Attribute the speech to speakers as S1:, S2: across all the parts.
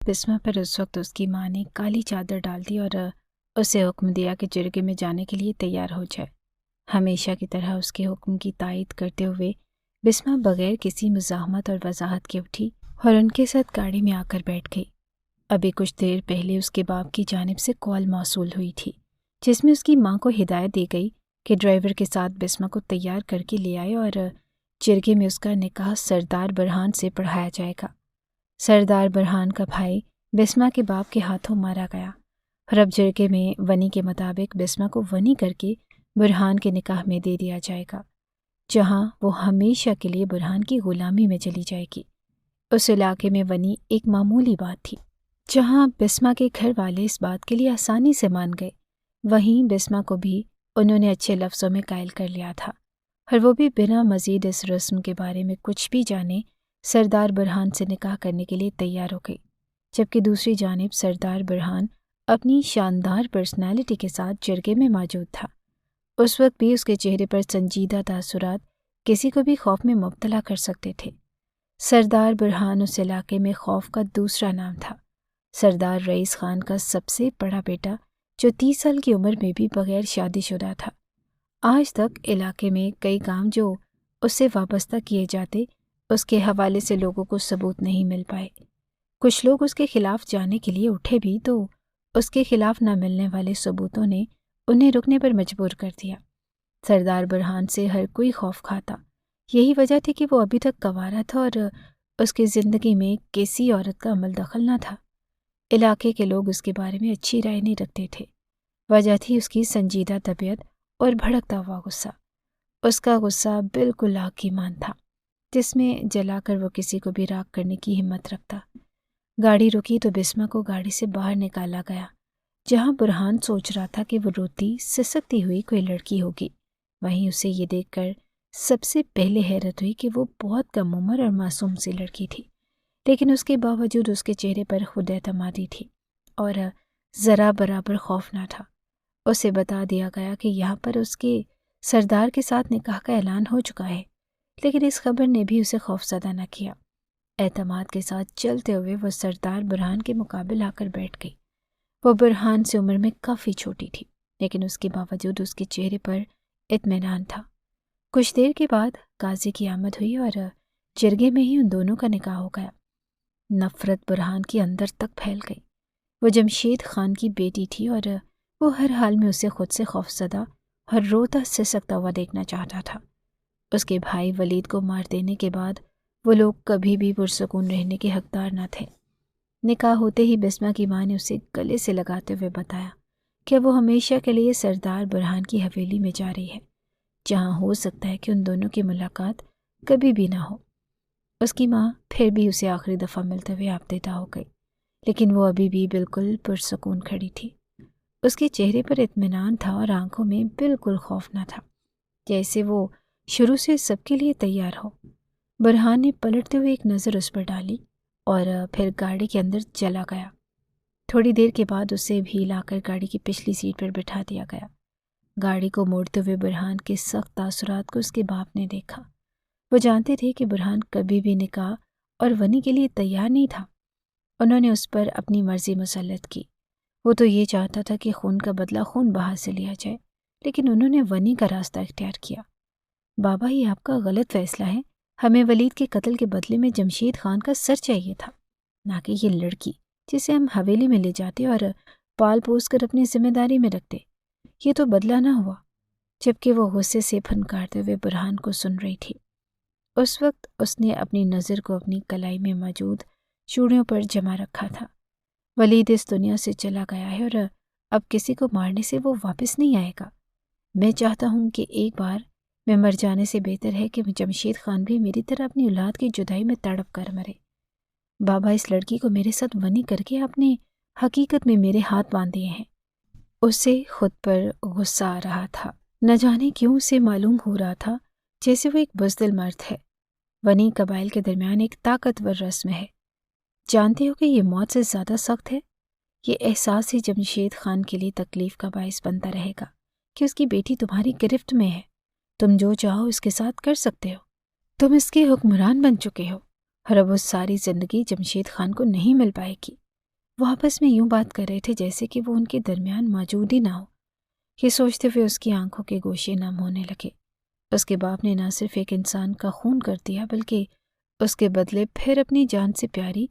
S1: بسمہ پر اس وقت اس کی ماں نے کالی چادر ڈال دی اور اسے حکم دیا کہ جرگے میں جانے کے لیے تیار ہو جائے۔ ہمیشہ کی طرح اس کے حکم کی تائید کرتے ہوئے بسمہ بغیر کسی مزاحمت اور وضاحت کے اٹھی اور ان کے ساتھ گاڑی میں آ کر بیٹھ گئی۔ ابھی کچھ دیر پہلے اس کے باپ کی جانب سے کال موصول ہوئی تھی، جس میں اس کی ماں کو ہدایت دی گئی کہ ڈرائیور کے ساتھ بسمہ کو تیار کر کے لے آئے اور جرگے میں اس کا نکاح سردار برہان سے پڑھایا جائے گا۔ سردار برہان کا بھائی بسمہ کے باپ کے ہاتھوں مارا گیا اور اب جرگے میں ونی کے مطابق بسمہ کو ونی کر کے برہان کے نکاح میں دے دیا جائے گا، جہاں وہ ہمیشہ کے لیے برہان کی غلامی میں چلی جائے گی۔ اس علاقے میں ونی ایک معمولی بات تھی، جہاں بسمہ کے گھر والے اس بات کے لیے آسانی سے مان گئے، وہیں بسمہ کو بھی انہوں نے اچھے لفظوں میں قائل کر لیا تھا، اور وہ بھی بنا مزید اس رسم کے بارے میں کچھ بھی جانے سردار برہان سے نکاح کرنے کے لیے تیار ہو گئی۔ جبکہ دوسری جانب سردار برہان اپنی شاندار پرسنالٹی کے ساتھ جرگے میں موجود تھا۔ اس وقت بھی اس کے چہرے پر سنجیدہ تاثرات کسی کو بھی خوف میں مبتلا کر سکتے تھے۔ سردار برہان اس علاقے میں خوف کا دوسرا نام تھا۔ سردار رئیس خان کا سب سے بڑا بیٹا، جو 30 سال کی عمر میں بھی بغیر شادی شدہ تھا۔ آج تک علاقے میں کئی کام جو اس سے وابستہ کیے جاتے، اس کے حوالے سے لوگوں کو ثبوت نہیں مل پائے۔ کچھ لوگ اس کے خلاف جانے کے لیے اٹھے بھی تو اس کے خلاف نہ ملنے والے ثبوتوں نے انہیں رکنے پر مجبور کر دیا۔ سردار برہان سے ہر کوئی خوف کھاتا، یہی وجہ تھی کہ وہ ابھی تک کنوارا تھا اور اس کی زندگی میں کسی عورت کا عمل دخل نہ تھا۔ علاقے کے لوگ اس کے بارے میں اچھی رائے نہیں رکھتے تھے۔ وجہ تھی اس کی سنجیدہ طبیعت اور بھڑکتا ہوا غصہ۔ اس کا غصہ بالکل آگ کی مان تھا، جس میں جلا کر وہ کسی کو بھی راکھ کرنے کی ہمت رکھتا۔ گاڑی رکی تو بسمہ کو گاڑی سے باہر نکالا گیا، جہاں برہان سوچ رہا تھا کہ وہ روتی سسکتی ہوئی کوئی لڑکی ہوگی۔ وہیں اسے یہ دیکھ کر سب سے پہلے حیرت ہوئی کہ وہ بہت کم عمر اور معصوم سی لڑکی تھی، لیکن اس کے باوجود اس کے چہرے پر خود اعتمادی تھی اور ذرا برابر خوف نہ تھا۔ اسے بتا دیا گیا کہ یہاں پر اس کے سردار کے ساتھ نکاح کا اعلان ہو چکا ہے، لیکن اس خبر نے بھی اسے خوفزدہ نہ کیا۔ اعتماد کے ساتھ چلتے ہوئے وہ سردار برہان کے مقابل آ کر بیٹھ گئی۔ وہ برہان سے عمر میں کافی چھوٹی تھی، لیکن اس کے باوجود اس کے چہرے پر اطمینان تھا۔ کچھ دیر کے بعد قاضی کی آمد ہوئی اور جرگے میں ہی ان دونوں کا نکاح ہو گیا۔ نفرت برہان کی اندر تک پھیل گئی۔ وہ جمشید خان کی بیٹی تھی اور وہ ہر حال میں اسے خود سے خوفزدہ اور روتا سسکتا ہوا دیکھنا چاہتا تھا۔ اس کے بھائی ولید کو مار دینے کے بعد وہ لوگ کبھی بھی پرسکون رہنے کے حقدار نہ تھے۔ نکاح ہوتے ہی بسمہ کی ماں نے اسے گلے سے لگاتے ہوئے بتایا کہ وہ ہمیشہ کے لیے سردار برہان کی حویلی میں جا رہی ہے، جہاں ہو سکتا ہے کہ ان دونوں کی ملاقات کبھی بھی نہ ہو۔ اس کی ماں پھر بھی اسے آخری دفعہ ملتے ہوئے آبدیدہ ہو گئی، لیکن وہ ابھی بھی بالکل پرسکون کھڑی تھی۔ اس کے چہرے پر اطمینان تھا اور آنکھوں میں بالکل خوف نہ تھا، جیسے وہ شروع سے سب کے لیے تیار ہو۔ برہان نے پلٹتے ہوئے ایک نظر اس پر ڈالی اور پھر گاڑی کے اندر چلا گیا۔ تھوڑی دیر کے بعد اسے بھی لا کر گاڑی کی پچھلی سیٹ پر بٹھا دیا گیا۔ گاڑی کو موڑتے ہوئے برہان کے سخت تاثرات کو اس کے باپ نے دیکھا۔ وہ جانتے تھے کہ برہان کبھی بھی نکاح اور ونی کے لیے تیار نہیں تھا۔ انہوں نے اس پر اپنی مرضی مسلط کی۔ وہ تو یہ چاہتا تھا کہ خون کا بدلہ خون بہا سے لیا جائے، لیکن انہوں نے ونی کا راستہ اختیار کیا۔ بابا، یہ آپ کا غلط فیصلہ ہے۔ ہمیں ولید کے قتل کے بدلے میں جمشید خان کا سر چاہیے تھا، نہ کہ یہ لڑکی جسے ہم حویلی میں لے جاتے اور پال پوس کر اپنی ذمہ داری میں رکھتے۔ یہ تو بدلہ نہ ہوا۔ جبکہ وہ غصے سے پھنکارتے ہوئے برہان کو سن رہی تھی، اس وقت اس نے اپنی نظر کو اپنی کلائی میں موجود چوڑیوں پر جما رکھا تھا۔ ولید اس دنیا سے چلا گیا ہے اور اب کسی کو مارنے سے وہ واپس نہیں آئے گا۔ میں چاہتا ہوں کہ ایک بار میں مر جانے سے بہتر ہے کہ جمشید خان بھی میری طرح اپنی اولاد کی جدائی میں تڑپ کر مرے۔ بابا، اس لڑکی کو میرے ساتھ ونی کر کے آپ نے حقیقت میں میرے ہاتھ باندھ دیے ہیں۔ اسے خود پر غصہ آ رہا تھا۔ نہ جانے کیوں اسے معلوم ہو رہا تھا جیسے وہ ایک بزدل مرد ہے۔ ونی قبائل کے درمیان ایک طاقتور رسم ہے۔ جانتے ہو کہ یہ موت سے زیادہ سخت ہے؟ یہ احساس ہی جمشید خان کے لیے تکلیف کا باعث بنتا رہے گا کہ اس کی بیٹی تمہاری گرفت میں ہے۔ تم جو چاہو اس کے ساتھ کر سکتے ہو۔ تم اس کے حکمران بن چکے ہو اور اب وہ ساری زندگی جمشید خان کو نہیں مل پائے گی۔ وہ آپس میں یوں بات کر رہے تھے جیسے کہ وہ ان کے درمیان موجود ہی نہ ہو۔ یہ سوچتے ہوئے اس کی آنکھوں کے گوشے نم ہونے لگے۔ اس کے باپ نے نہ صرف ایک انسان کا خون کر دیا بلکہ اس کے بدلے پھر اپنی جان سے پیاری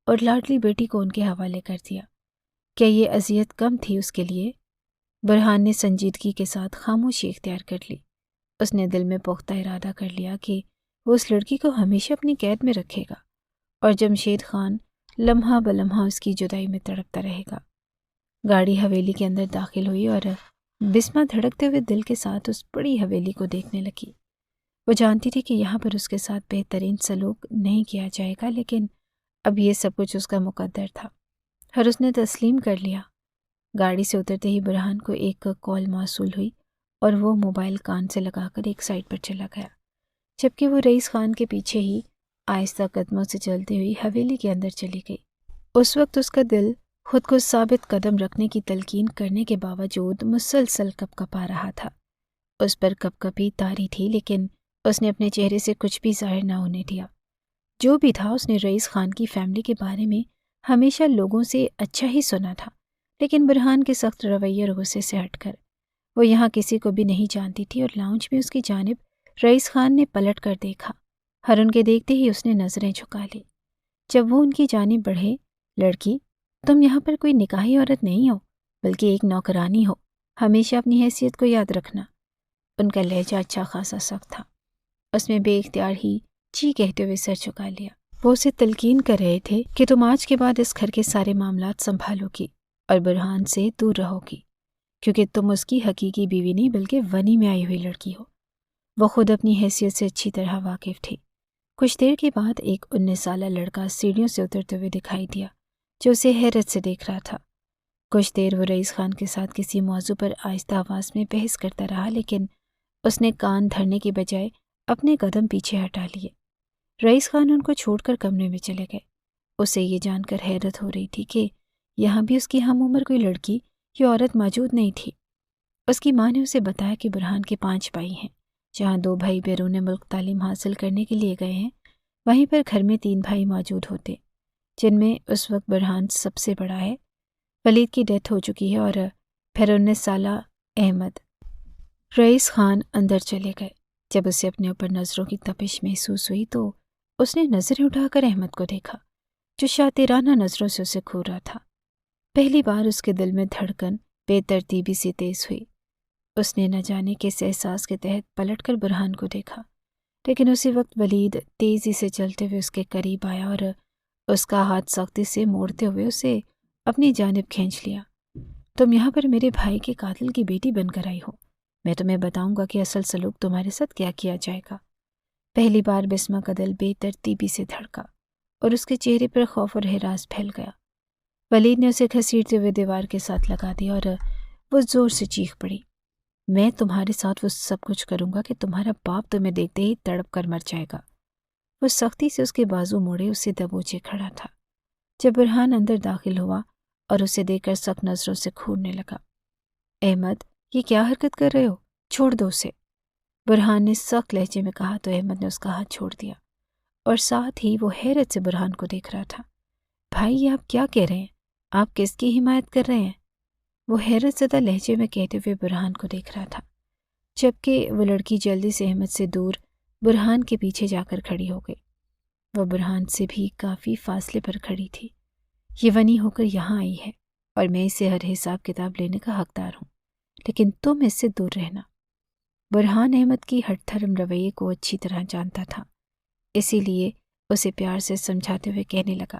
S1: اور لاڈلی بیٹی کو ان کے حوالے کر دیا۔ کیا یہ اذیت کم تھی اس کے لیے؟ برہان نے سنجیدگی کے ساتھ خاموشی اختیار کر لی۔ اس نے دل میں پختہ ارادہ کر لیا کہ وہ اس لڑکی کو ہمیشہ اپنی قید میں رکھے گا اور جمشید خان لمحہ بلمحہ اس کی جدائی میں تڑپتا رہے گا۔ گاڑی حویلی کے اندر داخل ہوئی اور بسمہ دھڑکتے ہوئے دل کے ساتھ اس بڑی حویلی کو دیکھنے لگی۔ وہ جانتی تھی کہ یہاں پر اس کے ساتھ بہترین سلوک نہیں کیا جائے گا، لیکن اب یہ سب کچھ اس کا مقدر تھا اور اس نے تسلیم کر لیا۔ گاڑی سے اترتے ہی برہان کو ایک کال موصول ہوئی اور وہ موبائل کان سے لگا کر ایک سائٹ پر چلا گیا، جبکہ وہ رئیس خان کے پیچھے ہی آہستہ قدموں سے چلتی ہوئی حویلی کے اندر چلی گئی۔ اس وقت اس کا دل خود کو ثابت قدم رکھنے کی تلقین کرنے کے باوجود مسلسل کپکپا رہا تھا۔ اس پر کپکپی طاری تھی، لیکن اس نے اپنے چہرے سے کچھ بھی ظاہر نہ ہونے دیا۔ جو بھی تھا، اس نے رئیس خان کی فیملی کے بارے میں ہمیشہ لوگوں سے اچھا ہی سنا تھا، لیکن برہان کے سخت رویے اور غصے سے ہٹ کر وہ یہاں کسی کو بھی نہیں جانتی تھی، اور لاؤنج میں اس کی جانب رئیس خان نے پلٹ کر دیکھا اور ان کے دیکھتے ہی اس نے نظریں جھکا لی۔ جب وہ ان کی جانب بڑھے، لڑکی، تم یہاں پر کوئی نکاحی عورت نہیں ہو بلکہ ایک نوکرانی ہو، ہمیشہ اپنی حیثیت کو یاد رکھنا۔ ان کا لہجہ اچھا خاصا سخت تھا۔ اس میں بے اختیار ہی جی کہتے ہوئے سر جھکا لیا۔ وہ اسے تلقین کر رہے تھے کہ تم آج کے بعد اس گھر کے سارے معاملات سنبھالو گی اور برہان سے دور رہو گی، کیونکہ تم اس کی حقیقی بیوی نہیں بلکہ ونی میں آئی ہوئی لڑکی ہو۔ وہ خود اپنی حیثیت سے اچھی طرح واقف تھی۔ کچھ دیر کے بعد ایک 19 سالہ لڑکا سیڑھیوں سے اترتے ہوئے دکھائی دیا، جو اسے حیرت سے دیکھ رہا تھا۔ کچھ دیر وہ رئیس خان کے ساتھ کسی موضوع پر آہستہ آواز میں بحث کرتا رہا، لیکن اس نے کان دھرنے کی بجائے اپنے قدم پیچھے ہٹا لیے۔ رئیس خان ان کو چھوڑ کر کمرے میں چلے گئے۔ اسے یہ جان کر حیرت ہو رہی تھی کہ یہاں بھی اس کی ہم عمر کوئی لڑکی یا عورت موجود نہیں تھی۔ اس کی ماں نے اسے بتایا کہ برہان کے 5 بھائی ہیں، جہاں 2 بھائی بیرون ملک تعلیم حاصل کرنے کے لیے گئے ہیں، وہیں پر گھر میں 3 بھائی موجود ہوتے، جن میں اس وقت برہان سب سے بڑا ہے۔ ولید کی ڈیتھ ہو چکی ہے اور پھر 19 سالہ احمد۔ رئیس خان اندر چلے گئے۔ جب اسے اپنے اوپر نظروں کی تپش محسوس ہوئی تو اس نے نظریں اٹھا کر احمد کو دیکھا، جو شاطرانہ نظروں سے اسے گھور رہا تھا۔ پہلی بار اس کے دل میں دھڑکن بے ترتیبی سے تیز ہوئی۔ اس نے نہ جانے کس احساس کے تحت پلٹ کر برہان کو دیکھا، لیکن اسی وقت ولید تیزی سے چلتے ہوئے اس کے قریب آیا اور اس کا ہاتھ سختی سے موڑتے ہوئے اسے اپنی جانب کھینچ لیا۔ تم یہاں پر میرے بھائی کے قاتل کی بیٹی بن کر آئی ہو، میں تمہیں بتاؤں گا کہ اصل سلوک تمہارے ساتھ کیا کیا جائے گا۔ پہلی بار بسمہ کا دل بے ترتیبی سے دھڑکا اور اس کے چہرے پر خوف اور ہراس پھیل گیا۔ ولید نے اسے گھسیٹتے ہوئے دیوار کے ساتھ لگا دیا اور وہ زور سے چیخ پڑی، میں تمہارے ساتھ وہ سب کچھ کروں گا کہ تمہارا باپ تمہیں دیکھتے ہی تڑپ کر مر جائے گا۔ وہ سختی سے اس کے بازو موڑے اسے دبوچے کھڑا تھا۔ جب برہان اندر داخل ہوا اور اسے دیکھ کر سخت نظروں سے گھورنے لگا، احمد، یہ کیا حرکت کر رہے ہو؟ چھوڑ دو اسے، برہان نے سخت لہجے میں کہا تو احمد نے اس کا ہاتھ چھوڑ دیا اور ساتھ ہی وہ حیرت سے برہان کو دیکھ رہا تھا۔ بھائی، یہ آپ کیا کہہ رہے ہیں؟ آپ کس کی حمایت کر رہے ہیں؟ وہ حیرت زدہ لہجے میں کہتے ہوئے برہان کو دیکھ رہا تھا، جبکہ وہ لڑکی جلدی سے احمد سے دور برہان کے پیچھے جا کر کھڑی ہو گئی۔ وہ برہان سے بھی کافی فاصلے پر کھڑی تھی۔ یہ ونی ہو کر یہاں آئی ہے اور میں اسے ہر حساب کتاب لینے کا حقدار ہوں، لیکن تم اس سے دور رہنا۔ برہان احمد کی ہٹ دھرم رویے کو اچھی طرح جانتا تھا، اسی لیے اسے پیار سے سمجھاتے ہوئے کہنے لگا۔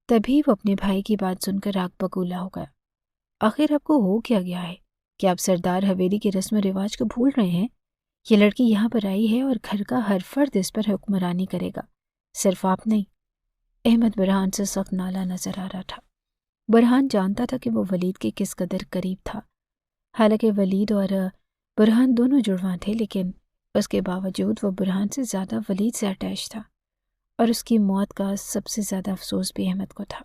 S1: تبھی وہ اپنے بھائی کی بات سن کر آگ بگولا ہو گیا۔ آخر آپ کو ہو کیا گیا ہے کہ آپ سردار حویلی کے رسم و رواج کو بھول رہے ہیں؟ یہ لڑکی یہاں پر آئی ہے اور گھر کا ہر فرد اس پر حکمرانی کرے گا، صرف آپ نہیں۔ احمد برہان سے سخت نالا نظر آ رہا تھا۔ برہان جانتا تھا کہ وہ ولید کے کس قدر قریب تھا۔ حالانکہ ولید اور برہان دونوں جڑواں تھے، لیکن اس کے باوجود وہ برہان سے زیادہ ولید سے اٹیچ تھا، اور اس کی موت کا سب سے زیادہ افسوس بھی احمد کو تھا۔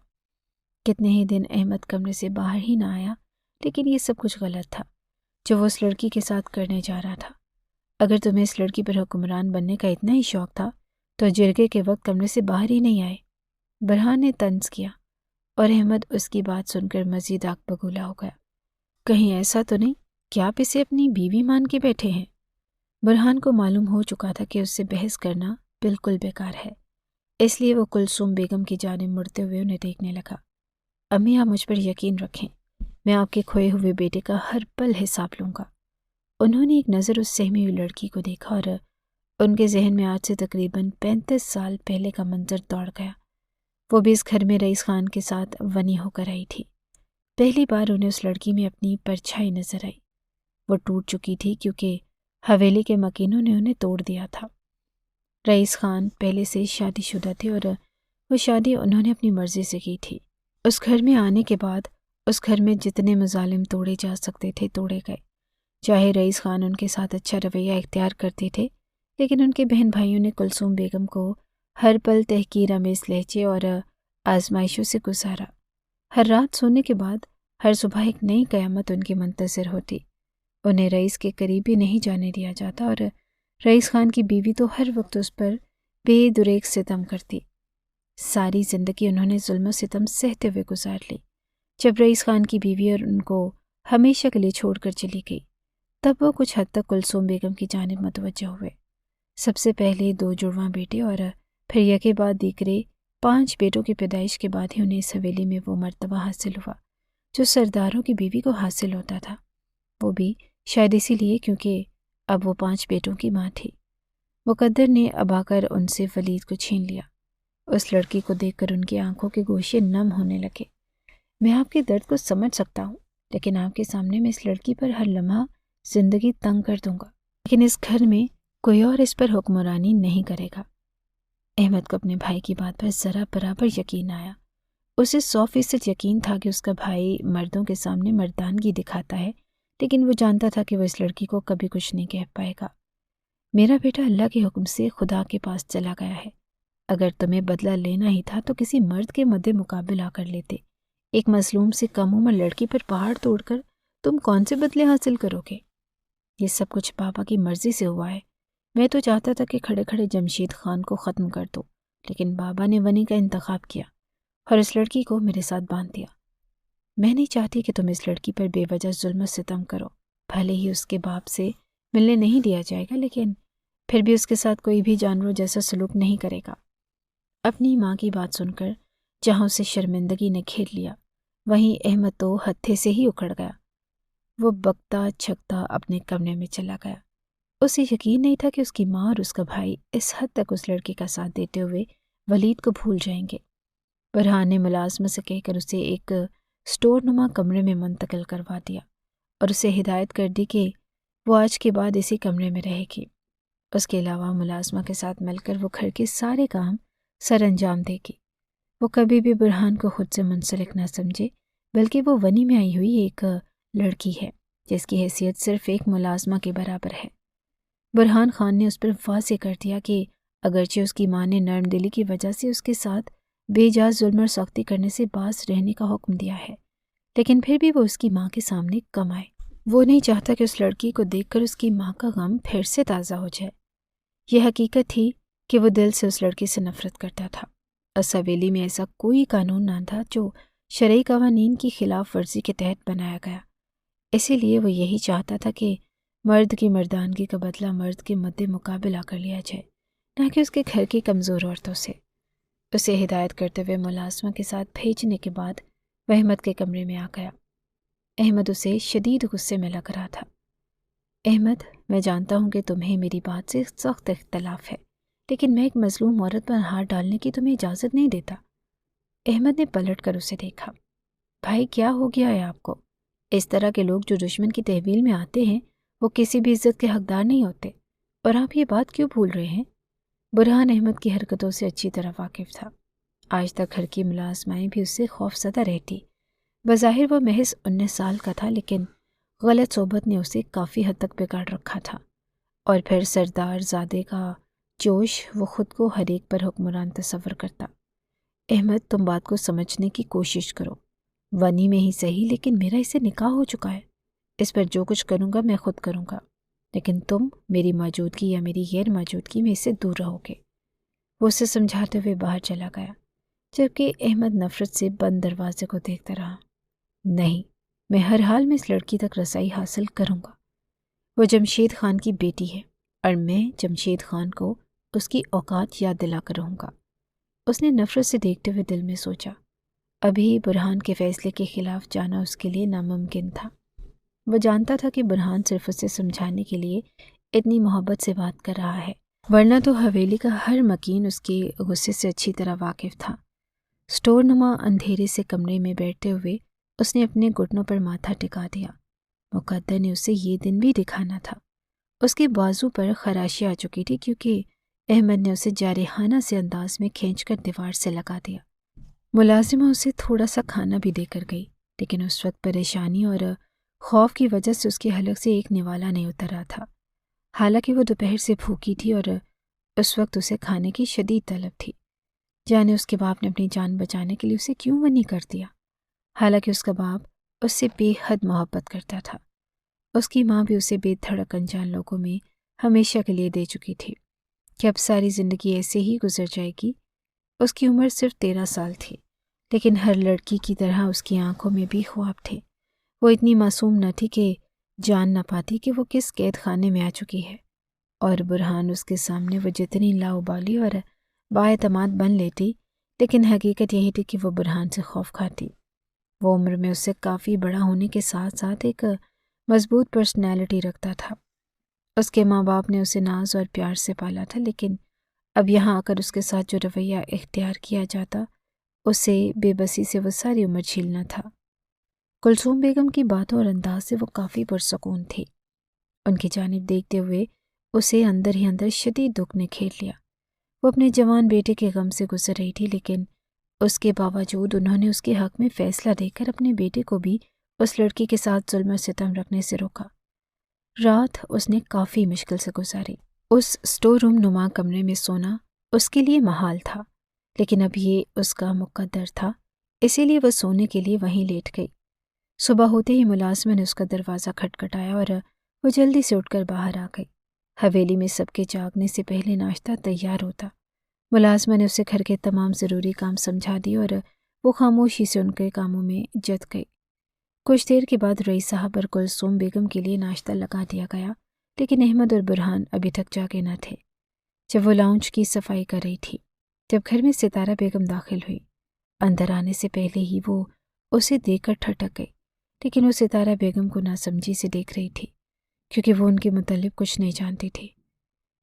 S1: کتنے ہی دن احمد کمرے سے باہر ہی نہ آیا، لیکن یہ سب کچھ غلط تھا جو وہ اس لڑکی کے ساتھ کرنے جا رہا تھا۔ اگر تمہیں اس لڑکی پر حکمران بننے کا اتنا ہی شوق تھا تو جرگے کے وقت کمرے سے باہر ہی نہیں آئے، برہان نے طنز کیا۔ اور احمد اس کی بات سن کر مزید آگ بگولا ہو گیا۔ کہیں ایسا تو نہیں کہ آپ اسے اپنی بیوی مان کے بیٹھے ہیں؟ برہان کو معلوم ہو چکا تھا کہ اس سے بحث کرنا بالکل بیکار ہے، اس لیے وہ کلثوم بیگم کی جانب مڑتے ہوئے انہیں دیکھنے لگا۔ امی، آپ مجھ پر یقین رکھیں، میں آپ کے کھوئے ہوئے بیٹے کا ہر پل حساب لوں گا۔ انہوں نے ایک نظر اس سہمی ہوئی لڑکی کو دیکھا اور ان کے ذہن میں آج سے تقریباً 35 سال پہلے کا منظر دوڑ گیا۔ وہ بھی اس گھر میں رئیس خان کے ساتھ ونی ہو کر آئی تھی۔ پہلی بار انہیں اس لڑکی میں اپنی پرچھائی نظر آئی۔ وہ ٹوٹ چکی تھی کیونکہ حویلی کے مکینوں نے انہیں توڑ دیا تھا۔ رئیس خان پہلے سے شادی شدہ تھے اور وہ شادی انہوں نے اپنی مرضی سے کی تھی۔ اس گھر میں آنے کے بعد اس گھر میں جتنے مظالم توڑے جا سکتے تھے توڑے گئے۔ چاہے رئیس خان ان کے ساتھ اچھا رویہ اختیار کرتے تھے، لیکن ان کے بہن بھائیوں نے کلثوم بیگم کو ہر پل تحقیر آمیز لہجے اور آزمائشوں سے گزارا۔ ہر رات سونے کے بعد ہر صبح ایک نئی قیامت ان کی منتظر ہوتی۔ انہیں رئیس کے قریب بھی نہیں جانے دیا جاتا اور رئیس خان کی بیوی تو ہر وقت اس پر بے دریغ ستم کرتی۔ ساری زندگی انہوں نے ظلم و ستم سہتے ہوئے گزار لی۔ جب رئیس خان کی بیوی اور ان کو ہمیشہ کے لیے چھوڑ کر چلی گئی، تب وہ کچھ حد تک کلثوم بیگم کی جانب متوجہ ہوئے۔ سب سے پہلے 2 جڑواں بیٹے اور پھر یکے بعد دیگرے 5 بیٹوں کی پیدائش کے بعد ہی انہیں اس حویلی میں وہ مرتبہ حاصل ہوا جو سرداروں کی بیوی کو حاصل ہوتا تھا، وہ بھی شاید اسی لیے کیونکہ اب وہ 5 بیٹوں کی ماں تھی۔ مقدر نے اب آ کر ان سے ولید کو چھین لیا۔ اس لڑکی کو دیکھ کر ان کی آنکھوں کے گوشے نم ہونے لگے۔ میں آپ کے درد کو سمجھ سکتا ہوں، لیکن آپ کے سامنے میں اس لڑکی پر ہر لمحہ زندگی تنگ کر دوں گا، لیکن اس گھر میں کوئی اور اس پر حکمرانی نہیں کرے گا۔ احمد کو اپنے بھائی کی بات پر ذرا برابر یقین آیا۔ اسے 100% یقین تھا کہ اس کا بھائی مردوں کے سامنے مردانگی دکھاتا ہے، لیکن وہ جانتا تھا کہ وہ اس لڑکی کو کبھی کچھ نہیں کہہ پائے گا۔ میرا بیٹا اللہ کے حکم سے خدا کے پاس چلا گیا ہے۔ اگر تمہیں بدلہ لینا ہی تھا تو کسی مرد کے مد مقابل آ کر لیتے۔ ایک مظلوم سے کم عمر لڑکی پر پہاڑ توڑ کر تم کون سے بدلے حاصل کرو گے؟ یہ سب کچھ پاپا کی مرضی سے ہوا ہے۔ میں تو چاہتا تھا کہ کھڑے کھڑے جمشید خان کو ختم کر دو، لیکن بابا نے ونی کا انتخاب کیا اور اس لڑکی کو میرے ساتھ باندھ دیا۔ میں نہیں چاہتی کہ تم اس لڑکی پر بے وجہ ظلم و ستم کرو۔ بھلے ہی اس کے باپ سے ملنے نہیں دیا جائے گا، لیکن پھر بھی اس کے ساتھ کوئی بھی جانوروں جیسا سلوک نہیں کرے گا۔ اپنی ماں کی بات سن کر جہاں اسے شرمندگی نے گھیر لیا، وہیں احمد تو ہتھے سے ہی اکھڑ گیا۔ وہ بکتا چھکتا اپنے کمرے میں چلا گیا۔ اسے یقین نہیں تھا کہ اس کی ماں اور اس کا بھائی اس حد تک اس لڑکی کا ساتھ دیتے ہوئے ولید کو بھول جائیں گے۔ برہان نے ملازمت سے کہہ کر اسے ایک اسٹور نما کمرے میں منتقل کروا دیا اور اسے ہدایت کر دی کہ وہ آج کے بعد اسی کمرے میں رہے گی۔ اس کے علاوہ ملازمہ کے ساتھ مل کر وہ گھر کے سارے کام سر انجام دے گی۔ وہ کبھی بھی برہان کو خود سے منسلک نہ سمجھے، بلکہ وہ ونی میں آئی ہوئی ایک لڑکی ہے جس کی حیثیت صرف ایک ملازمہ کے برابر ہے۔ برہان خان نے اس پر واضح کر دیا کہ اگرچہ اس کی ماں نے نرم دلی کی وجہ سے اس کے ساتھ بے جاز ظلم اور سختی کرنے سے باز رہنے کا حکم دیا ہے، لیکن پھر بھی وہ اس کی ماں کے سامنے کم آئے۔ وہ نہیں چاہتا کہ اس لڑکی کو دیکھ کر اس کی ماں کا غم پھر سے تازہ ہو جائے۔ یہ حقیقت تھی کہ وہ دل سے اس لڑکی سے نفرت کرتا تھا۔ اس حویلی میں ایسا کوئی قانون نہ تھا جو شرعی قوانین کی خلاف ورزی کے تحت بنایا گیا، اسی لیے وہ یہی چاہتا تھا کہ مرد کی مردانگی کا بدلہ مرد کے مد مقابل آ کر لیا جائے، نہ کہ اس کے گھر کی کمزور عورتوں سے۔ اسے ہدایت کرتے ہوئے ملازمہ کے ساتھ بھیجنے کے بعد وہ احمد کے کمرے میں آ گیا۔ احمد اسے شدید غصے میں لگ رہا تھا۔ احمد، میں جانتا ہوں کہ تمہیں میری بات سے سخت اختلاف ہے، لیکن میں ایک مظلوم عورت پر ہاتھ ڈالنے کی تمہیں اجازت نہیں دیتا۔ احمد نے پلٹ کر اسے دیکھا۔ بھائی، کیا ہو گیا ہے آپ کو؟ اس طرح کے لوگ جو دشمن کی تحویل میں آتے ہیں وہ کسی بھی عزت کے حقدار نہیں ہوتے، اور آپ یہ بات کیوں بھول رہے ہیں؟ برہان احمد کی حرکتوں سے اچھی طرح واقف تھا۔ آج تک گھر کی ملازمائیں بھی اس سے خوف زدہ رہتی۔ بظاہر وہ محض 19 سال کا تھا، لیکن غلط صحبت نے اسے کافی حد تک بگاڑ رکھا تھا، اور پھر سردار زادے کا جوش، وہ خود کو ہر ایک پر حکمران تصور کرتا۔ احمد، تم بات کو سمجھنے کی کوشش کرو۔ ونی میں ہی صحیح، لیکن میرا اسے نکاح ہو چکا ہے۔ اس پر جو کچھ کروں گا میں خود کروں گا، لیکن تم میری موجودگی یا میری غیر موجودگی میں اس سے دور رہو گے۔ وہ اسے سمجھاتے ہوئے باہر چلا گیا۔ جبکہ احمد نفرت سے بند دروازے کو دیکھتا رہا۔ نہیں، میں ہر حال میں اس لڑکی تک رسائی حاصل کروں گا۔ وہ جمشید خان کی بیٹی ہے اور میں جمشید خان کو اس کی اوقات یاد دلا کر رہوں گا۔ اس نے نفرت سے دیکھتے ہوئے دل میں سوچا، ابھی برہان کے فیصلے کے خلاف جانا اس کے لیے ناممکن تھا۔ وہ جانتا تھا کہ برہان صرف اسے سمجھانے کے لیے اتنی محبت سے بات کر رہا ہے، ورنہ تو حویلی کا ہر مکین اس کے غصے سے اچھی طرح واقف تھا۔ سٹور نما اندھیرے سے کمرے میں بیٹھتے ہوئے اس نے اپنے گھٹنوں پر ماتھا ٹکا دیا۔ مقدر نے اسے یہ دن بھی دکھانا تھا۔ اس کے بازو پر خراشی آ چکی تھی کیونکہ احمد نے اسے جارحانہ سے انداز میں کھینچ کر دیوار سے لگا دیا۔ ملازمہ اسے تھوڑا سا کھانا بھی دے کر گئی، لیکن اس وقت پریشانی اور خوف کی وجہ سے اس کے حلق سے ایک نوالا نہیں اتر رہا تھا۔ حالانکہ وہ دوپہر سے بھوکی تھی اور اس وقت اسے کھانے کی شدید طلب تھی۔ جانے اس کے باپ نے اپنی جان بچانے کے لیے اسے کیوں منع کر دیا، حالانکہ اس کا باپ اس سے بے حد محبت کرتا تھا۔ اس کی ماں بھی اسے بے دھڑک انجان لوگوں میں ہمیشہ کے لیے دے چکی تھی کہ اب ساری زندگی ایسے ہی گزر جائے گی۔ اس کی عمر صرف 13 سال تھی، لیکن ہر لڑکی کی طرح اس کی آنکھوں میں بھی خواب تھے۔ وہ اتنی معصوم نہ تھی کہ جان نہ پاتی کہ وہ کس قید خانے میں آ چکی ہے، اور برہان اس کے سامنے وہ جتنی لاؤبالی اور بااعتماد بن لیتی، لیکن حقیقت یہی تھی کہ وہ برہان سے خوف کھاتی۔ وہ عمر میں اس سے کافی بڑا ہونے کے ساتھ ساتھ ایک مضبوط پرسنالٹی رکھتا تھا۔ اس کے ماں باپ نے اسے ناز اور پیار سے پالا تھا، لیکن اب یہاں آ کر اس کے ساتھ جو رویہ اختیار کیا جاتا، اسے بے بسی سے وہ ساری عمر جھیلنا تھا۔ کلثوم بیگم کی باتوں اور انداز سے وہ کافی پرسکون تھی۔ ان کی جانب دیکھتے ہوئے اسے اندر ہی اندر شدید دکھ نے گھیر لیا۔ وہ اپنے جوان بیٹے کے غم سے گزر رہی تھی، لیکن اس کے باوجود انہوں نے اس کے حق میں فیصلہ دے کر اپنے بیٹے کو بھی اس لڑکی کے ساتھ ظلم و ستم رکھنے سے روکا۔ رات اس نے کافی مشکل سے گزاری۔ اس سٹور روم نما کمرے میں سونا اس کے لیے محال تھا، لیکن اب یہ اس کا مقدر تھا، اسی لیے وہ سونے کے لیے وہیں لیٹ گئی۔ صبح ہوتے ہی ملازمہ نے اس کا دروازہ کھٹکھٹایا اور وہ جلدی سے اٹھ کر باہر آ گئی۔ حویلی میں سب کے جاگنے سے پہلے ناشتہ تیار ہوتا۔ ملازمہ نے اسے گھر کے تمام ضروری کام سمجھا دیے اور وہ خاموشی سے ان کے کاموں میں جت گئی۔ کچھ دیر کے بعد رئیس صاحب اور کلثوم بیگم کے لیے ناشتہ لگا دیا گیا، لیکن احمد اور برہان ابھی تک جاگے نہ تھے۔ جب وہ لاؤنج کی صفائی کر رہی تھی، جب گھر میں ستارہ بیگم داخل ہوئی، اندر آنے سے پہلے ہی وہ اسے دیکھ کر ٹھٹک گئی، لیکن وہ ستارہ بیگم کو ناسمجھی سے دیکھ رہی تھی کیونکہ وہ ان کے متعلق کچھ نہیں جانتی تھی۔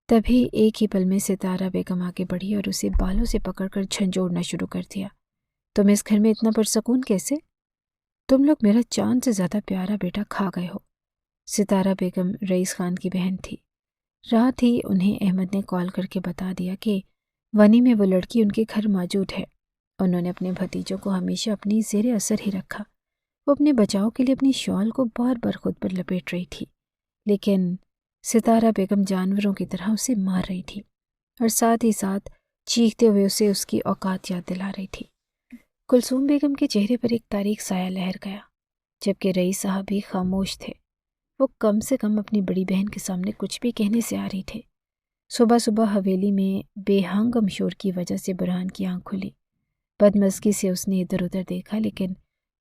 S1: تبھی ایک ہی پل میں ستارہ بیگم آگے بڑھی اور اسے بالوں سے پکڑ کر جھنجھوڑنا شروع کر دیا۔ تم اس گھر میں اتنا پرسکون کیسے؟ تم لوگ میرا چاند سے زیادہ پیارا بیٹا کھا گئے ہو۔ ستارہ بیگم رئیس خان کی بہن تھی۔ رات ہی انہیں احمد نے کال کر کے بتا دیا کہ ونی میں وہ لڑکی ان کے گھر موجود ہے۔ انہوں نے اپنے بھتیجوں کو ہمیشہ اپنی زیر اثر ہی رکھا۔ وہ اپنے بچاؤ کے لیے اپنی شال کو بار بار خود پر لپیٹ رہی تھی، لیکن ستارہ بیگم جانوروں کی طرح اسے مار رہی تھی اور ساتھ ہی ساتھ چیختے ہوئے اسے اس کی اوقات یاد دلا رہی تھی۔ کلثوم بیگم کے چہرے پر ایک تاریک سایہ لہر گیا، جبکہ رئیس صاحب بھی خاموش تھے۔ وہ کم سے کم اپنی بڑی بہن کے سامنے کچھ بھی کہنے سے آ رہی تھے۔ صبح صبح حویلی میں بے ہنگم شور کی وجہ سے برہان کی آنکھ کھلی۔ بدمزگی سے اس نے ادھر ادھر دیکھا، لیکن